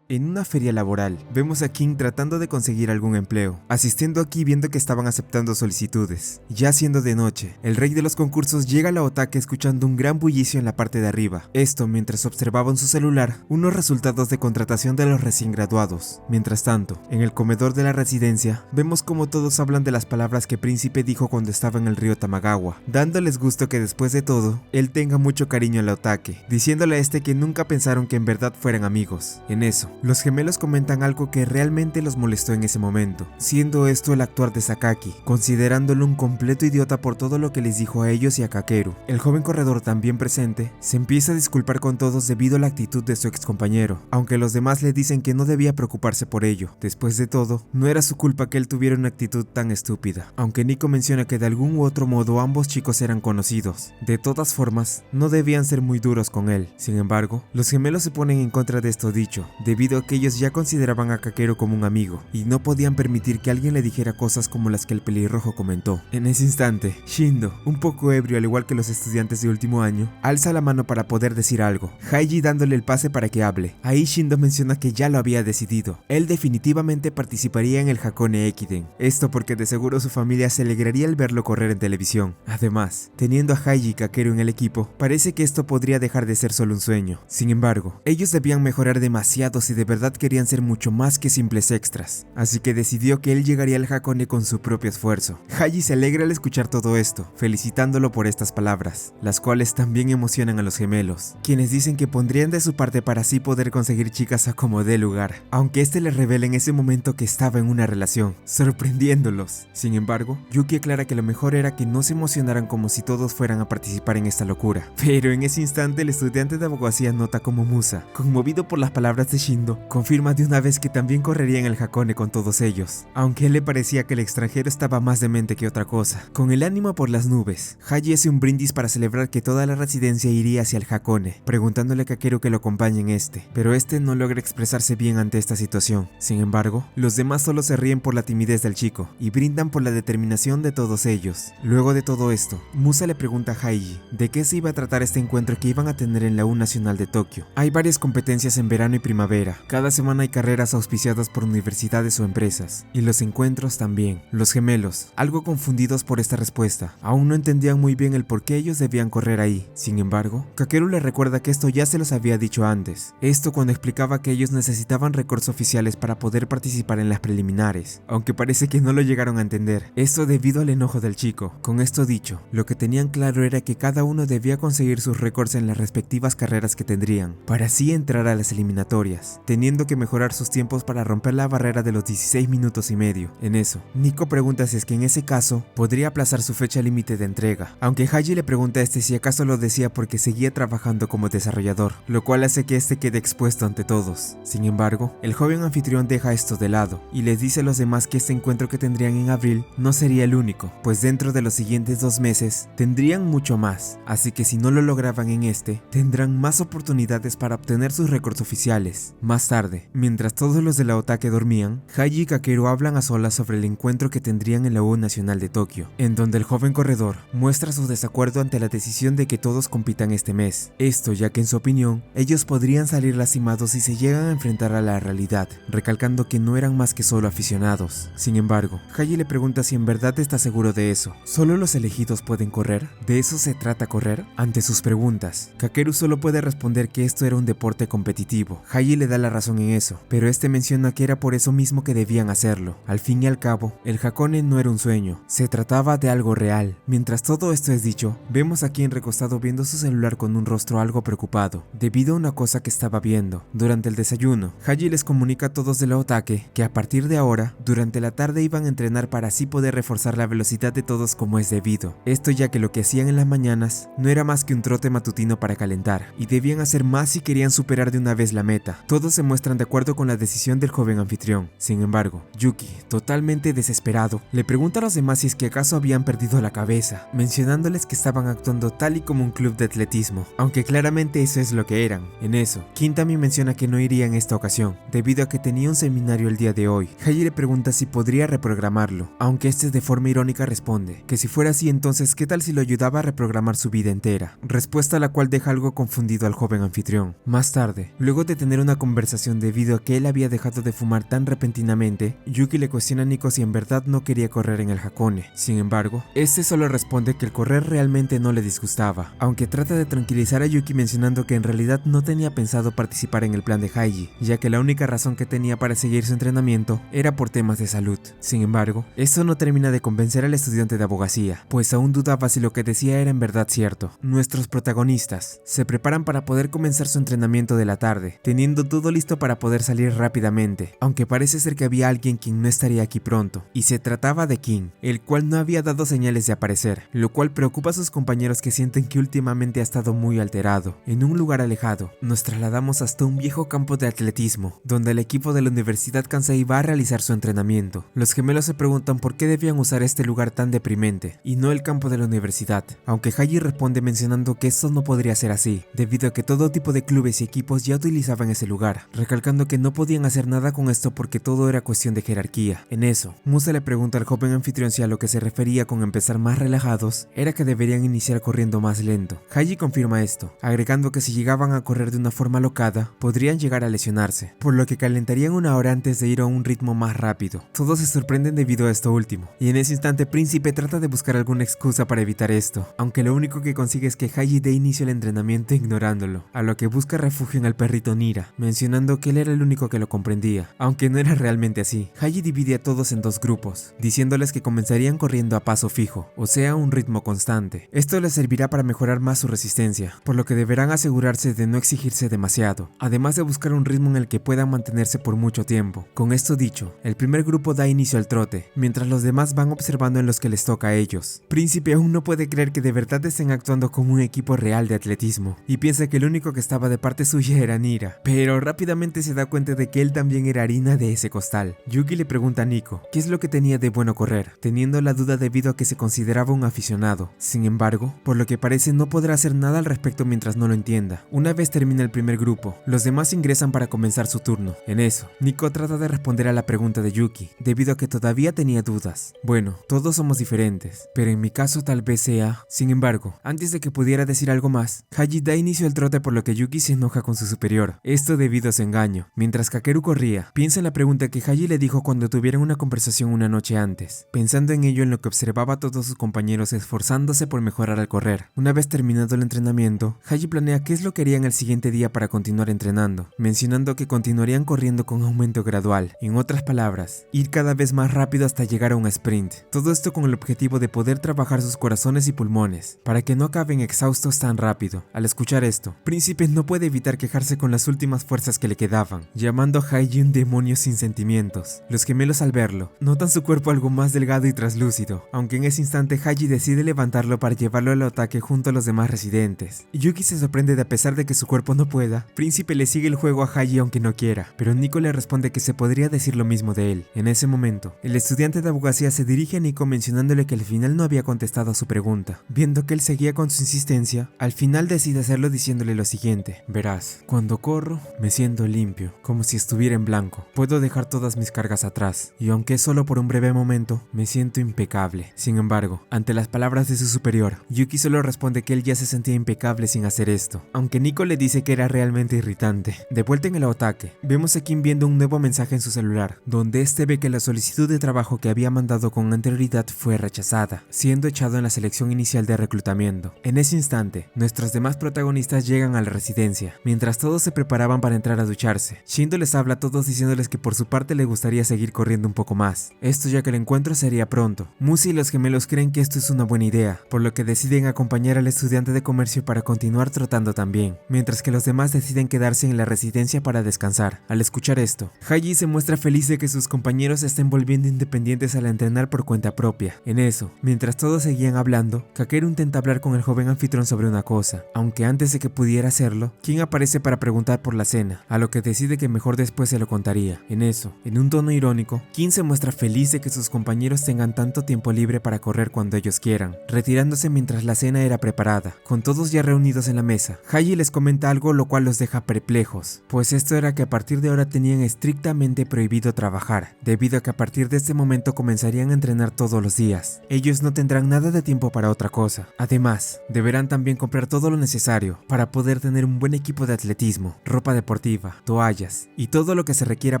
En una feria laboral, vemos a King tratando de conseguir algún empleo, asistiendo aquí viendo que estaban aceptando solicitudes. Ya siendo de noche, el rey de los concursos llega a la Otake escuchando un gran bullicio en la parte de arriba, esto mientras observaba en su celular unos resultados de contratación de los recién graduados. Mientras tanto, en el comedor de la residencia, vemos como todos hablan de las palabras que Príncipe dijo cuando estaba en el río Tamagawa, dándoles gusto que después de todo, él tenga mucho cariño a la Otake, diciéndole a este que nunca pensaron que en verdad fueran amigos. En eso, los gemelos comentan algo que realmente los molestó en ese momento, siendo esto el actuar de Sakaki, considerándolo un completo idiota por todo lo que les dijo a ellos y a Kakeru. El joven corredor también presente se empieza a disculpar con todos debido a la actitud de su ex compañero, aunque los demás le dicen que no debía preocuparse por ello. Después de todo, no era su culpa que él tuviera una actitud tan estúpida, aunque Nico menciona que de algún u otro modo ambos chicos eran conocidos. De todas formas, no debían ser muy duros con él. Sin embargo, los gemelos se ponen en contra de esto dicho, debido a que ellos ya consideraban a Kakeru como un amigo, y no podían permitir que alguien le dijera cosas como las que el pelirrojo comentó. En ese instante, Shindo, un poco ebrio al igual que los estudiantes de último año, alza la mano para poder decir algo, Haji dándole el pase para que hable. Ahí Shindo menciona que ya lo había decidido, él definitivamente participaría en el Hakone Ekiden, esto porque de seguro su familia se alegraría al verlo correr en televisión. Además, teniendo a Haji y Kakeru en el equipo, parece que esto podría dejar de ser solo un sueño. Sin embargo, ellos debían mejorar demasiado si de verdad querían ser mucho más que simples extras, así que decidió que él llegaría al Hakone con su propio esfuerzo. Haji se alegra al escuchar todo esto, felicitándolo por estas palabras, las cuales también emocionan a los gemelos, quienes dicen que pondrían de su parte para así poder conseguir chicas a como dé lugar, aunque este les revela en ese momento que estaba en una relación, sorprendiéndolos. Sin embargo, Yuki aclara que lo mejor era que no se emocionaran como si todos fueran a participar en esta locura, pero en ese instante el estudiante de abogacía nota como Musa, conmovido por las palabras de Shindo, segundo, confirma de una vez que también correría en el Hakone con todos ellos, aunque a él le parecía que el extranjero estaba más demente que otra cosa. Con el ánimo por las nubes, Haji hace un brindis para celebrar que toda la residencia iría hacia el Hakone, preguntándole a Kakeru que lo acompañe en este, pero este no logra expresarse bien ante esta situación. Sin embargo, los demás solo se ríen por la timidez del chico y brindan por la determinación de todos ellos. Luego de todo esto, Musa le pregunta a Haiji de qué se iba a tratar este encuentro que iban a tener en la U Nacional de Tokio. Hay varias competencias en verano y primavera, cada semana hay carreras auspiciadas por universidades o empresas, y los encuentros también. Los gemelos, algo confundidos por esta respuesta, aún no entendían muy bien el por qué ellos debían correr ahí. Sin embargo, Kakeru le recuerda que esto ya se los había dicho antes, esto cuando explicaba que ellos necesitaban récords oficiales para poder participar en las preliminares, aunque parece que no lo llegaron a entender, esto debido al enojo del chico. Con esto dicho, lo que tenían claro era que cada uno debía conseguir sus récords en las respectivas carreras que tendrían, para así entrar a las eliminatorias, teniendo que mejorar sus tiempos para romper la barrera de los 16 minutos y medio. En eso, Nico pregunta si es que en ese caso podría aplazar su fecha límite de entrega, aunque Haji le pregunta a este si acaso lo decía porque seguía trabajando como desarrollador, lo cual hace que este quede expuesto ante todos. Sin embargo, el joven anfitrión deja esto de lado y les dice a los demás que este encuentro que tendrían en abril no sería el único, pues dentro de los siguientes 2 meses tendrían mucho más, así que si no lo lograban en este, tendrán más oportunidades para obtener sus récords oficiales. Más tarde, mientras todos los de la Otake dormían, Haji y Kakeru hablan a solas sobre el encuentro que tendrían en la U Nacional de Tokio, en donde el joven corredor muestra su desacuerdo ante la decisión de que todos compitan este mes. Esto ya que en su opinión, ellos podrían salir lastimados si se llegan a enfrentar a la realidad, recalcando que no eran más que solo aficionados. Sin embargo, Haji le pregunta si en verdad está seguro de eso. ¿Solo los elegidos pueden correr? ¿De eso se trata correr? Ante sus preguntas, Kakeru solo puede responder que esto era un deporte competitivo. Haji le da la razón en eso, pero este menciona que era por eso mismo que debían hacerlo. Al fin y al cabo, el Hakone no era un sueño, se trataba de algo real. Mientras todo esto es dicho, vemos a quien recostado viendo su celular con un rostro algo preocupado, debido a una cosa que estaba viendo. Durante el desayuno, Haji les comunica a todos de la Otake que a partir de ahora, durante la tarde iban a entrenar para así poder reforzar la velocidad de todos como es debido. Esto ya que lo que hacían en las mañanas no era más que un trote matutino para calentar, y debían hacer más si querían superar de una vez la meta. Todos se muestran de acuerdo con la decisión del joven anfitrión. Sin embargo, Yuki, totalmente desesperado, le pregunta a los demás si es que acaso habían perdido la cabeza, mencionándoles que estaban actuando tal y como un club de atletismo, aunque claramente eso es lo que eran. En eso, Kintami menciona que no iría en esta ocasión, debido a que tenía un seminario el día de hoy. Haji le pregunta si podría reprogramarlo, aunque este de forma irónica responde que si fuera así entonces qué tal si lo ayudaba a reprogramar su vida entera, respuesta a la cual deja algo confundido al joven anfitrión. Más tarde, luego de tener una conversación debido a que él había dejado de fumar tan repentinamente, Yuki le cuestiona a Nico si en verdad no quería correr en el Hakone. Sin embargo, este solo responde que el correr realmente no le disgustaba, aunque trata de tranquilizar a Yuki mencionando que en realidad no tenía pensado participar en el plan de Haji, ya que la única razón que tenía para seguir su entrenamiento era por temas de salud. Sin embargo, esto no termina de convencer al estudiante de abogacía, pues aún dudaba si lo que decía era en verdad cierto. Nuestros protagonistas se preparan para poder comenzar su entrenamiento de la tarde, teniendo todo listo para poder salir rápidamente, aunque parece ser que había alguien quien no estaría aquí pronto, y se trataba de King, el cual no había dado señales de aparecer, lo cual preocupa a sus compañeros que sienten que últimamente ha estado muy alterado. En un lugar alejado, nos trasladamos hasta un viejo campo de atletismo, donde el equipo de la Universidad Kansei va a realizar su entrenamiento. Los gemelos se preguntan por qué debían usar este lugar tan deprimente, y no el campo de la universidad, aunque Haji responde mencionando que esto no podría ser así, debido a que todo tipo de clubes y equipos ya utilizaban ese lugar, recalcando que no podían hacer nada con esto porque todo era cuestión de jerarquía. En eso, Musa le pregunta al joven anfitrión si a lo que se refería con empezar más relajados era que deberían iniciar corriendo más lento. Haji confirma esto, agregando que si llegaban a correr de una forma alocada, podrían llegar a lesionarse, por lo que calentarían una hora antes de ir a un ritmo más rápido. Todos se sorprenden debido a esto último, y en ese instante Príncipe trata de buscar alguna excusa para evitar esto, aunque lo único que consigue es que Haji dé inicio al entrenamiento ignorándolo, a lo que busca refugio en el perrito Nira, mencionando que él era el único que lo comprendía, aunque no era realmente así. Haji divide a todos en 2 grupos, diciéndoles que comenzarían corriendo a paso fijo, o sea un ritmo constante. Esto les servirá para mejorar más su resistencia, por lo que deberán asegurarse de no exigirse demasiado, además de buscar un ritmo en el que puedan mantenerse por mucho tiempo. Con esto dicho, el primer grupo da inicio al trote, mientras los demás van observando en los que les toca a ellos. Príncipe aún no puede creer que de verdad estén actuando como un equipo real de atletismo, y piensa que el único que estaba de parte suya era Nira, pero rápidamente se da cuenta de que él también era harina de ese costal. Yuki le pregunta a Nico qué es lo que tenía de bueno correr, teniendo la duda debido a que se consideraba un aficionado. Sin embargo, por lo que parece no podrá hacer nada al respecto mientras no lo entienda. Una vez termina el primer grupo, los demás ingresan para comenzar su turno. En eso, Nico trata de responder a la pregunta de Yuki, debido a que todavía tenía dudas. Bueno, todos somos diferentes, pero en mi caso tal vez sea... Sin embargo, antes de que pudiera decir algo más, Haji da inicio al trote por lo que Yuki se enoja con su superior, esto debido a su engaño. Mientras Kakeru corría, piensa en la pregunta que Haji le dijo cuando tuvieron una conversación una noche antes, pensando en ello en lo que observaba a todos sus compañeros esforzándose por mejorar al correr. Una vez terminado el entrenamiento, Haji planea qué es lo que harían el siguiente día para continuar entrenando, mencionando que continuarían corriendo con aumento gradual, en otras palabras, ir cada vez más rápido hasta llegar a un sprint. Todo esto con el objetivo de poder trabajar sus corazones y pulmones, para que no acaben exhaustos tan rápido. Al escuchar esto, Príncipe no puede evitar quejarse con las últimas fuerzas que le quedaban, llamando a Haji un demonio sin sentimientos. Los gemelos al verlo, notan su cuerpo algo más delgado y traslúcido, aunque en ese instante Haji decide levantarlo para llevarlo al ataque junto a los demás residentes. Yuki se sorprende de a pesar de que su cuerpo no pueda, Príncipe le sigue el juego a Haji aunque no quiera, pero Nico le responde que se podría decir lo mismo de él. En ese momento, el estudiante de abogacía se dirige a Nico mencionándole que al final no había contestado a su pregunta. Viendo que él seguía con su insistencia, al final decide hacerlo diciéndole lo siguiente: verás, cuando corro me siento limpio, como si estuviera en blanco. Puedo dejar todas mis cargas atrás, y aunque es solo por un breve momento, me siento impecable. Sin embargo, ante las palabras de su superior, Yuki solo responde que él ya se sentía impecable sin hacer esto, aunque Nico le dice que era realmente irritante. De vuelta en el Otake, vemos a Kim viendo un nuevo mensaje en su celular, donde este ve que la solicitud de trabajo que había mandado con anterioridad fue rechazada, siendo echado en la selección inicial de reclutamiento. En ese instante, nuestros demás protagonistas llegan a la residencia, mientras todos se preparaban para entrar a ducharse. Shindo les habla a todos diciéndoles que por su parte le gustaría seguir corriendo un poco más, esto ya que el encuentro sería pronto. Musi y los gemelos creen que esto es una buena idea, por lo que deciden acompañar al estudiante de comercio para continuar trotando también, mientras que los demás deciden quedarse en la residencia para descansar. Al escuchar esto, Haji se muestra feliz de que sus compañeros se estén volviendo independientes al entrenar por cuenta propia. En eso, mientras todos seguían hablando, Kakeru intenta hablar con el joven anfitrión sobre una cosa, aunque antes de que pudiera hacerlo, Kim aparece para preguntar por la cena, a lo que decide que mejor después se lo contaría. En eso, en un tono irónico, Kim se muestra feliz de que sus compañeros tengan tanto tiempo libre para correr cuando ellos quieran, retirándose mientras la cena era preparada. Con todos ya reunidos en la mesa, Haji les comenta algo lo cual los deja perplejos, pues esto era que a partir de ahora tenían estrictamente prohibido trabajar, debido a que a partir de este momento comenzarían a entrenar todos los días. Ellos no tendrán nada de tiempo para otra cosa. Además, deberán también comprar todo lo necesario para poder tener un buen equipo de atletismo, ropa deportiva, toallas y todo lo que se requiera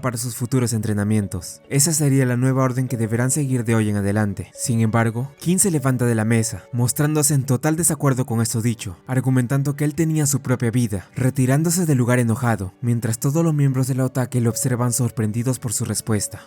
para sus futuros entrenamientos. Esa sería la nueva orden que deberán seguir de hoy en adelante. Sin embargo, Kim se levanta de la mesa, mostrándose en total desacuerdo con esto dicho, argumentando que él tenía su propia vida, retirándose del lugar enojado, mientras todos los miembros de la Otake lo observan sorprendidos por su respuesta.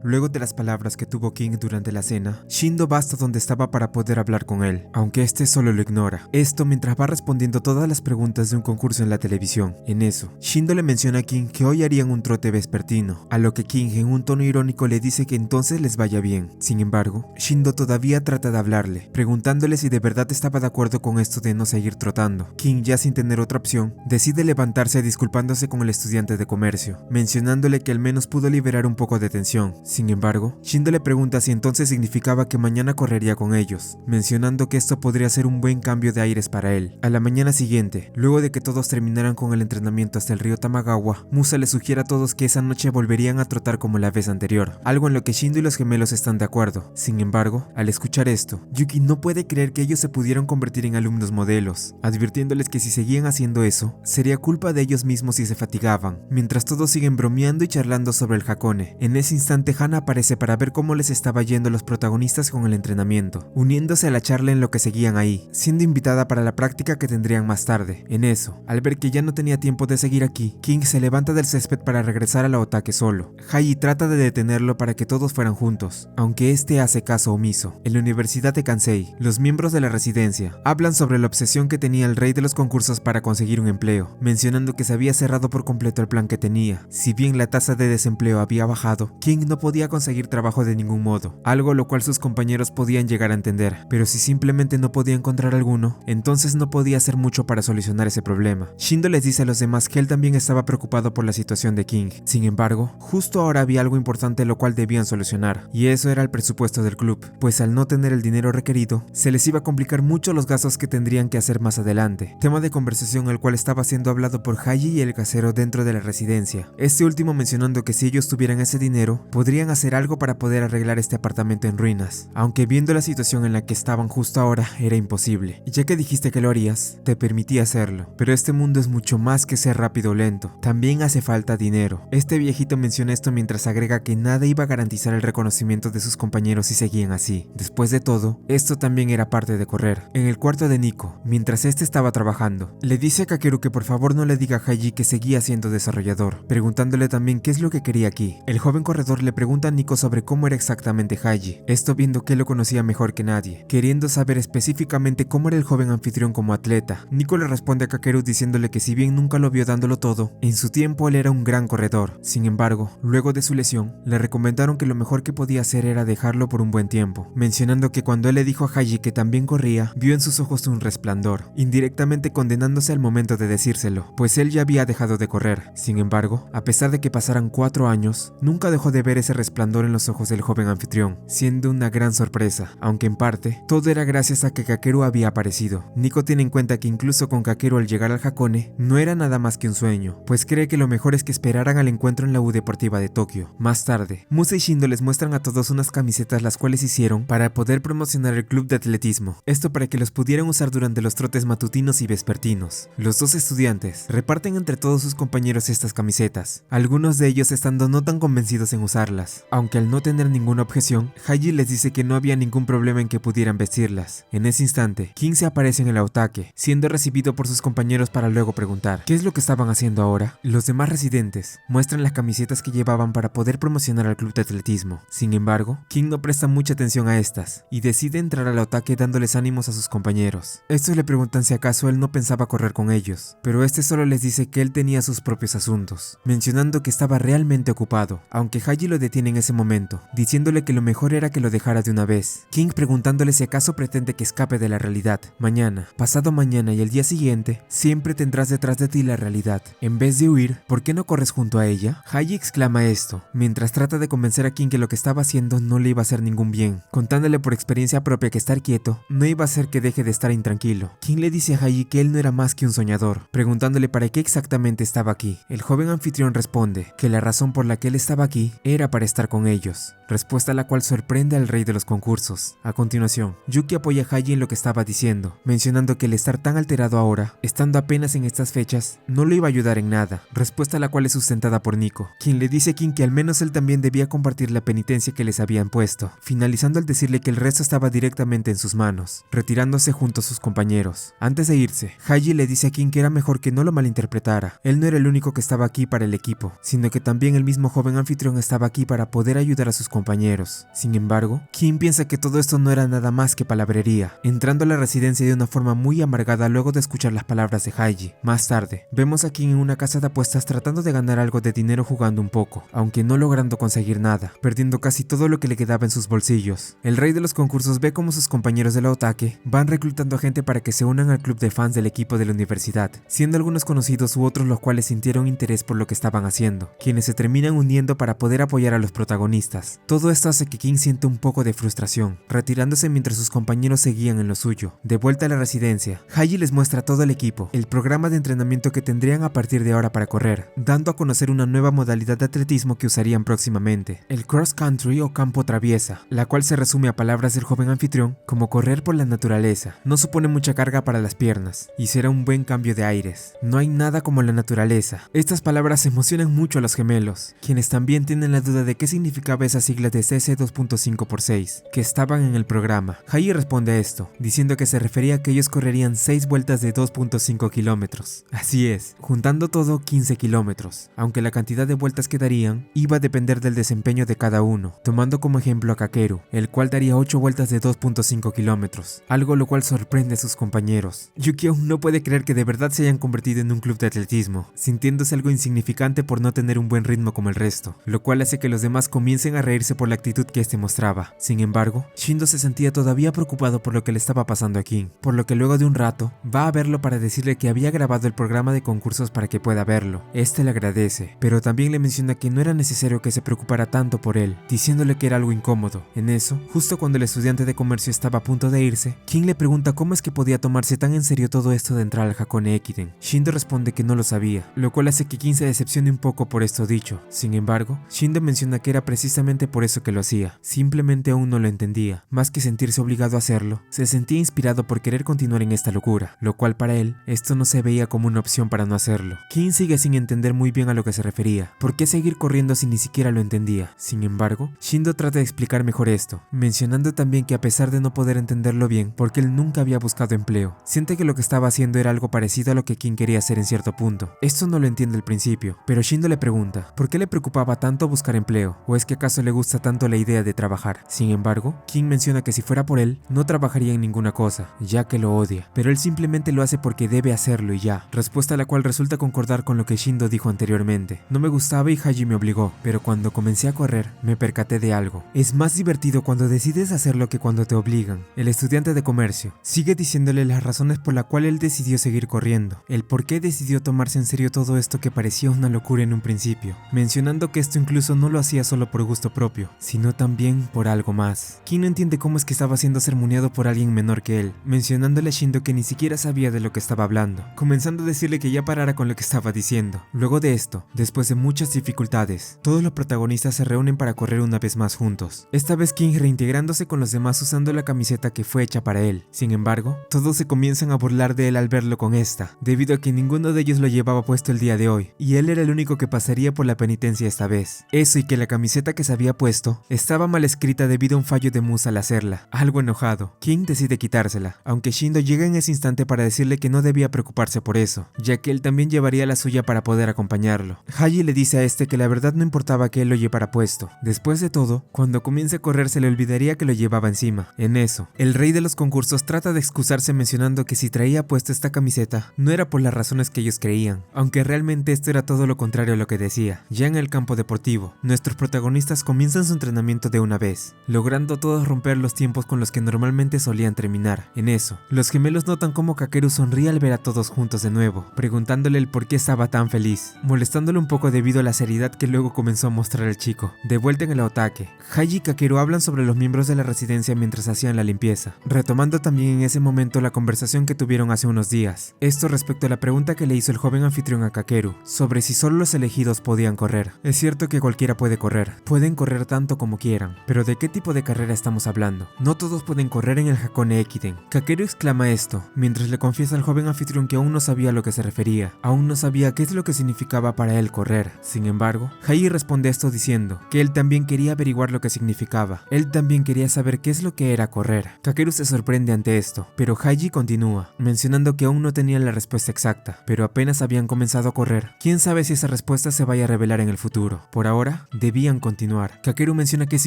Luego de las palabras que tuvo King durante la cena, Shindo va hasta donde estaba para poder hablar con él, aunque este solo lo ignora. Esto mientras va respondiendo todas las preguntas de un concurso en la televisión. En eso, Shindo le menciona a King que hoy harían un trote vespertino, a lo que King en un tono irónico le dice que entonces les vaya bien. Sin embargo, Shindo todavía trata de hablarle, preguntándole si de verdad estaba de acuerdo con esto de no seguir trotando. King, ya sin tener otra opción, decide levantarse disculpándose con el estudiante de comercio, mencionándole que al menos pudo liberar un poco de tensión. Sin embargo, Shindo le pregunta si entonces significaba que mañana correría con ellos, mencionando que esto podría ser un buen cambio de aires para él. A la mañana siguiente, luego de que todos terminaran con el entrenamiento hasta el río Tamagawa, Musa le sugiere a todos que esa noche volverían a trotar como la vez anterior, algo en lo que Shindo y los gemelos están de acuerdo. Sin embargo, al escuchar esto, Yuki no puede creer que ellos se pudieron convertir en alumnos modelos, advirtiéndoles que si seguían haciendo eso, sería culpa de ellos mismos si se fatigaban, mientras todos siguen bromeando y charlando sobre el Hakone. En ese instante Hana aparece para ver cómo les estaba yendo a los protagonistas con el entrenamiento, uniéndose a la charla en lo que seguían ahí, siendo invitada para la práctica que tendrían más tarde. En eso, al ver que ya no tenía tiempo de seguir aquí, King se levanta del césped para regresar a la Otake solo. Haji trata de detenerlo para que todos fueran juntos, aunque este hace caso omiso. En la Universidad de Kansei, los miembros de la residencia hablan sobre la obsesión que tenía el rey de los concursos para conseguir un empleo, mencionando que se había cerrado por completo el plan que tenía. Si bien la tasa de desempleo había bajado, King no podía conseguir trabajo de ningún modo, algo lo cual sus compañeros podían llegar a entender, pero si simplemente no podía encontrar alguno, entonces no podía hacer mucho para solucionar ese problema. Shindo les dice a los demás que él también estaba preocupado por la situación de King. Sin embargo, justo ahora había algo importante lo cual debían solucionar, y eso era el presupuesto del club, pues al no tener el dinero requerido, se les iba a complicar mucho los gastos que tendrían que hacer más adelante. Tema de conversación el cual estaba siendo hablado por Haji y el casero dentro de la residencia, este último mencionando que si ellos tuvieran ese dinero, podrían hacer algo para poder arreglar este apartamento en ruinas, aunque viendo la situación en la que estaban justo ahora, era imposible. Y ya que dijiste que lo harías, te permití hacerlo, pero este mundo es mucho más que ser rápido o lento, también hace falta dinero. Este viejito menciona esto mientras agrega que nada iba a garantizar el reconocimiento de sus compañeros si seguían así. Después de todo, esto también era parte de correr. En el cuarto de Nico, mientras este estaba trabajando, le dice a Kakeru que por favor no le diga a Haji que seguía siendo desarrollador, preguntándole también qué es lo que quería aquí. El joven corredor le pregunta a Nico sobre cómo era exactamente Haji, esto viendo que él lo conocía mejor que nadie, queriendo saber específicamente cómo era el joven anfitrión como atleta. Nico le responde a Kakeru diciéndole que si bien nunca lo vio dándolo todo, en su tiempo él era un gran corredor. Sin embargo, luego de su lesión, le recomendaron que lo mejor que podía hacer era dejarlo por un buen tiempo, mencionando que cuando él le dijo a Haji que también corría, vio en sus ojos un resplandor, indirectamente condenándose al momento de decírselo, pues él ya había dejado de correr. Sin embargo, a pesar de que pasaran 4 años, nunca dejó de ver ese resplandor en los ojos del joven anfitrión, siendo una gran sorpresa, aunque en parte, todo era gracias a que Kakeru había aparecido. Nico tiene en cuenta que incluso con Kakeru al llegar al Hakone, no era nada más que un sueño, pues cree que lo mejor es que esperaran al encuentro en la U Deportiva de Tokio. Más tarde, Musa y Shindo les muestran a todos unas camisetas las cuales hicieron para poder promocionar el club de atletismo, esto para que los pudieran usar durante los trotes matutinos y vespertinos. Los dos estudiantes reparten entre todos sus compañeros estas camisetas, algunos de ellos estando no tan convencidos en usarlas, aunque al no tener ninguna objeción, Haji les dice que no había ningún problema en que pudieran vestirlas. En ese instante, King se aparece en el Aotake, siendo recibido por sus compañeros para luego preguntar ¿qué es lo que estaban haciendo ahora? Los demás residentes muestran las camisetas que llevaban para poder promocionar al club de atletismo. Sin embargo, King no presta mucha atención a estas y decide entrar al Aotake dándoles ánimos a sus compañeros. Estos le preguntan si acaso él no pensaba correr con ellos, pero este solo les dice que él tenía sus propios asuntos, mencionando que estaba realmente ocupado, aunque Haji lo detiene en ese momento, diciéndole que lo mejor era que lo dejara de una vez. King preguntándole si acaso pretende que escape de la realidad. Mañana, pasado mañana y el día siguiente, siempre tendrás detrás de ti la realidad. En vez de huir, ¿por qué no corres junto a ella? Haji exclama esto, mientras trata de convencer a King que lo que estaba haciendo no le iba a hacer ningún bien, contándole por experiencia propia que estar quieto no iba a hacer que deje de estar intranquilo. King le dice a Haji que él no era más que un soñador, preguntándole para qué exactamente estaba aquí. El joven anfitrión responde que la razón por la que él estaba aquí era para estar con ellos, respuesta a la cual sorprende al rey de los concursos. A continuación, Yuki apoya a Haji en lo que estaba diciendo, mencionando que el estar tan alterado ahora, estando apenas en estas fechas, no le iba a ayudar en nada, respuesta a la cual es sustentada por Nico, quien le dice a King que al menos él también debía compartir la penitencia que les habían puesto, finalizando al decirle que el resto estaba directamente en sus manos, retirándose junto a sus compañeros. Antes de irse, Haji le dice a King que era mejor que no lo malinterpretara, él no era el único que estaba aquí para el equipo, sino que también el mismo joven anfitrión estaba aquí para poder ayudar a sus compañeros. Sin embargo, King piensa que todo esto no era nada más que palabrería, entrando a la residencia de una forma muy amargada luego de escuchar las palabras de Haji. Más tarde, vemos a King en una casa de apuestas tratando de ganar algo de dinero jugando un poco, aunque no logrando conseguir nada, perdiendo casi todo lo que le quedaba en sus bolsillos. El rey de los concursos ve cómo sus compañeros de la Otake van reclutando a gente para que se unan al club de fans del equipo de la universidad, siendo algunos conocidos u otros los cuales sintieron interés por lo que estaban haciendo, quienes se terminan uniendo para poder apoyar a los protagonistas. Todo esto hace que King sienta un poco de frustración, retirándose mientras sus compañeros seguían en lo suyo. De vuelta a la residencia, Haji les muestra a todo el equipo el programa de entrenamiento que tendrían a partir de ahora para correr, dando a conocer una nueva modalidad de atletismo que usarían próximamente, el cross country o campo traviesa, la cual se resume a palabras del joven anfitrión como correr por la naturaleza. No supone mucha carga para las piernas y será un buen cambio de aires. No hay nada como la naturaleza. Estas palabras emocionan mucho a los gemelos, quienes también tienen la duda de qué significaba esa sigla de CC 2.5x6 que estaban en el programa. Haji responde a esto, diciendo que se refería a que ellos correrían 6 vueltas de 2.5 kilómetros. Así es, juntando todo 15 kilómetros, aunque la cantidad de vueltas que darían iba a depender del desempeño de cada uno, tomando como ejemplo a Kakeru, el cual daría 8 vueltas de 2.5 kilómetros, algo lo cual sorprende a sus compañeros. Yuki aún no puede creer que de verdad se hayan convertido en un club de atletismo, sintiéndose algo insignificante por no tener un buen ritmo como el resto, lo cual hace hace que los demás comiencen a reírse por la actitud que este mostraba. Sin embargo, Shindo se sentía todavía preocupado por lo que le estaba pasando a King, por lo que luego de un rato va a verlo para decirle que había grabado el programa de concursos para que pueda verlo. Este le agradece, pero también le menciona que no era necesario que se preocupara tanto por él, diciéndole que era algo incómodo. En eso, justo cuando el estudiante de comercio estaba a punto de irse, King le pregunta cómo es que podía tomarse tan en serio todo esto de entrar al Hakone Ekiden. Shindo responde que no lo sabía, lo cual hace que King se decepcione un poco por esto dicho. Sin embargo, Shindo menciona que era precisamente por eso que lo hacía, simplemente aún no lo entendía. Más que sentirse obligado a hacerlo, se sentía inspirado por querer continuar en esta locura, lo cual para él, esto no se veía como una opción para no hacerlo. King sigue sin entender muy bien a lo que se refería. ¿Por qué seguir corriendo si ni siquiera lo entendía? Sin embargo, Shindo trata de explicar mejor esto, mencionando también que a pesar de no poder entenderlo bien, porque él nunca había buscado empleo, siente que lo que estaba haciendo era algo parecido a lo que King quería hacer en cierto punto. Esto no lo entiende al principio, pero Shindo le pregunta, ¿por qué le preocupaba tanto buscar empleo? ¿O es que acaso le gusta tanto la idea de trabajar? Sin embargo, King menciona que si fuera por él, no trabajaría en ninguna cosa, ya que lo odia, pero él simplemente lo hace porque debe hacerlo y ya, respuesta a la cual resulta concordar con lo que Shindo dijo anteriormente. No me gustaba y Haji me obligó, pero cuando comencé a correr, me percaté de algo. Es más divertido cuando decides hacerlo que cuando te obligan. El estudiante de comercio sigue diciéndole las razones por la cual él decidió seguir corriendo, el por qué decidió tomarse en serio todo esto que parecía una locura en un principio, mencionando que esto incluso no lo hacía solo por gusto propio, sino también por algo más. King no entiende cómo es que estaba siendo sermoneado por alguien menor que él, mencionándole a Shindo que ni siquiera sabía de lo que estaba hablando, comenzando a decirle que ya parara con lo que estaba diciendo. Luego de esto, después de muchas dificultades, todos los protagonistas se reúnen para correr una vez más juntos. Esta vez King reintegrándose con los demás usando la camiseta que fue hecha para él. Sin embargo, todos se comienzan a burlar de él al verlo con esta, debido a que ninguno de ellos lo llevaba puesto el día de hoy, y él era el único que pasaría por la penitencia esta vez. Eso y que la camiseta que se había puesto estaba mal escrita debido a un fallo de Musa al hacerla. Algo enojado, King decide quitársela, aunque Shindo llega en ese instante para decirle que no debía preocuparse por eso, ya que él también llevaría la suya para poder acompañarlo. Haji le dice a este que la verdad no importaba que él lo llevara puesto. Después de todo, cuando comience a correr se le olvidaría que lo llevaba encima. En eso, el rey de los concursos trata de excusarse mencionando que si traía puesta esta camiseta no era por las razones que ellos creían, aunque realmente esto era todo lo contrario a lo que decía. Ya en el campo deportivo, nuestros protagonistas comienzan su entrenamiento de una vez, logrando todos romper los tiempos con los que normalmente solían terminar. En eso, los gemelos notan cómo Kakeru sonríe al ver a todos juntos de nuevo, preguntándole el por qué estaba tan feliz, molestándole un poco debido a la seriedad que luego comenzó a mostrar el chico. De vuelta en el Otake, Haji y Kakeru hablan sobre los miembros de la residencia mientras hacían la limpieza, retomando también en ese momento la conversación que tuvieron hace unos días. Esto respecto a la pregunta que le hizo el joven anfitrión a Kakeru, sobre si solo los elegidos podían correr. Es cierto que cualquiera puede correr, pueden correr tanto como quieran, pero ¿de qué tipo de carrera estamos hablando? No todos pueden correr en el Hakone Ekiden. Kakeru exclama esto, mientras le confiesa al joven anfitrión que aún no sabía a lo que se refería, aún no sabía qué es lo que significaba para él correr. Sin embargo, Haji responde esto diciendo que él también quería averiguar lo que significaba, él también quería saber qué es lo que era correr. Kakeru se sorprende ante esto, pero Haji continúa, mencionando que aún no tenía la respuesta exacta, pero apenas habían comenzado a correr. Quién sabe si esa respuesta se vaya a revelar en el futuro. Por ahora, debían continuar. Kakeru menciona que es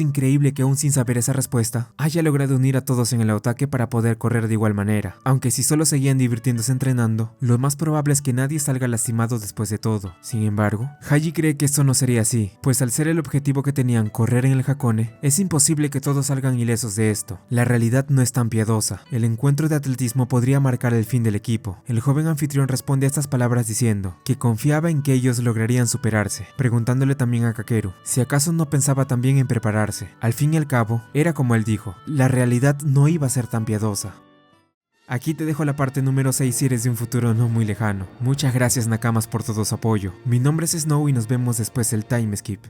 increíble que aún sin saber esa respuesta, haya logrado unir a todos en el Otake para poder correr de igual manera, aunque si solo seguían divirtiéndose entrenando, lo más probable es que nadie salga lastimado después de todo. Sin embargo, Haji cree que esto no sería así, pues al ser el objetivo que tenían correr en el Hakone, es imposible que todos salgan ilesos de esto. La realidad no es tan piadosa. El encuentro de atletismo podría marcar el fin del equipo. El joven anfitrión responde a estas palabras diciendo que confiaba en que ellos lograrían superarse, preguntándole también a Kakeru si acaso no pensaba también en prepararse. Al fin y al cabo, era como él dijo, la realidad no iba a ser tan piadosa. Aquí te dejo la parte número 6 si eres de un futuro no muy lejano. Muchas gracias Nakamas por todo su apoyo. Mi nombre es Snow y nos vemos después del time skip.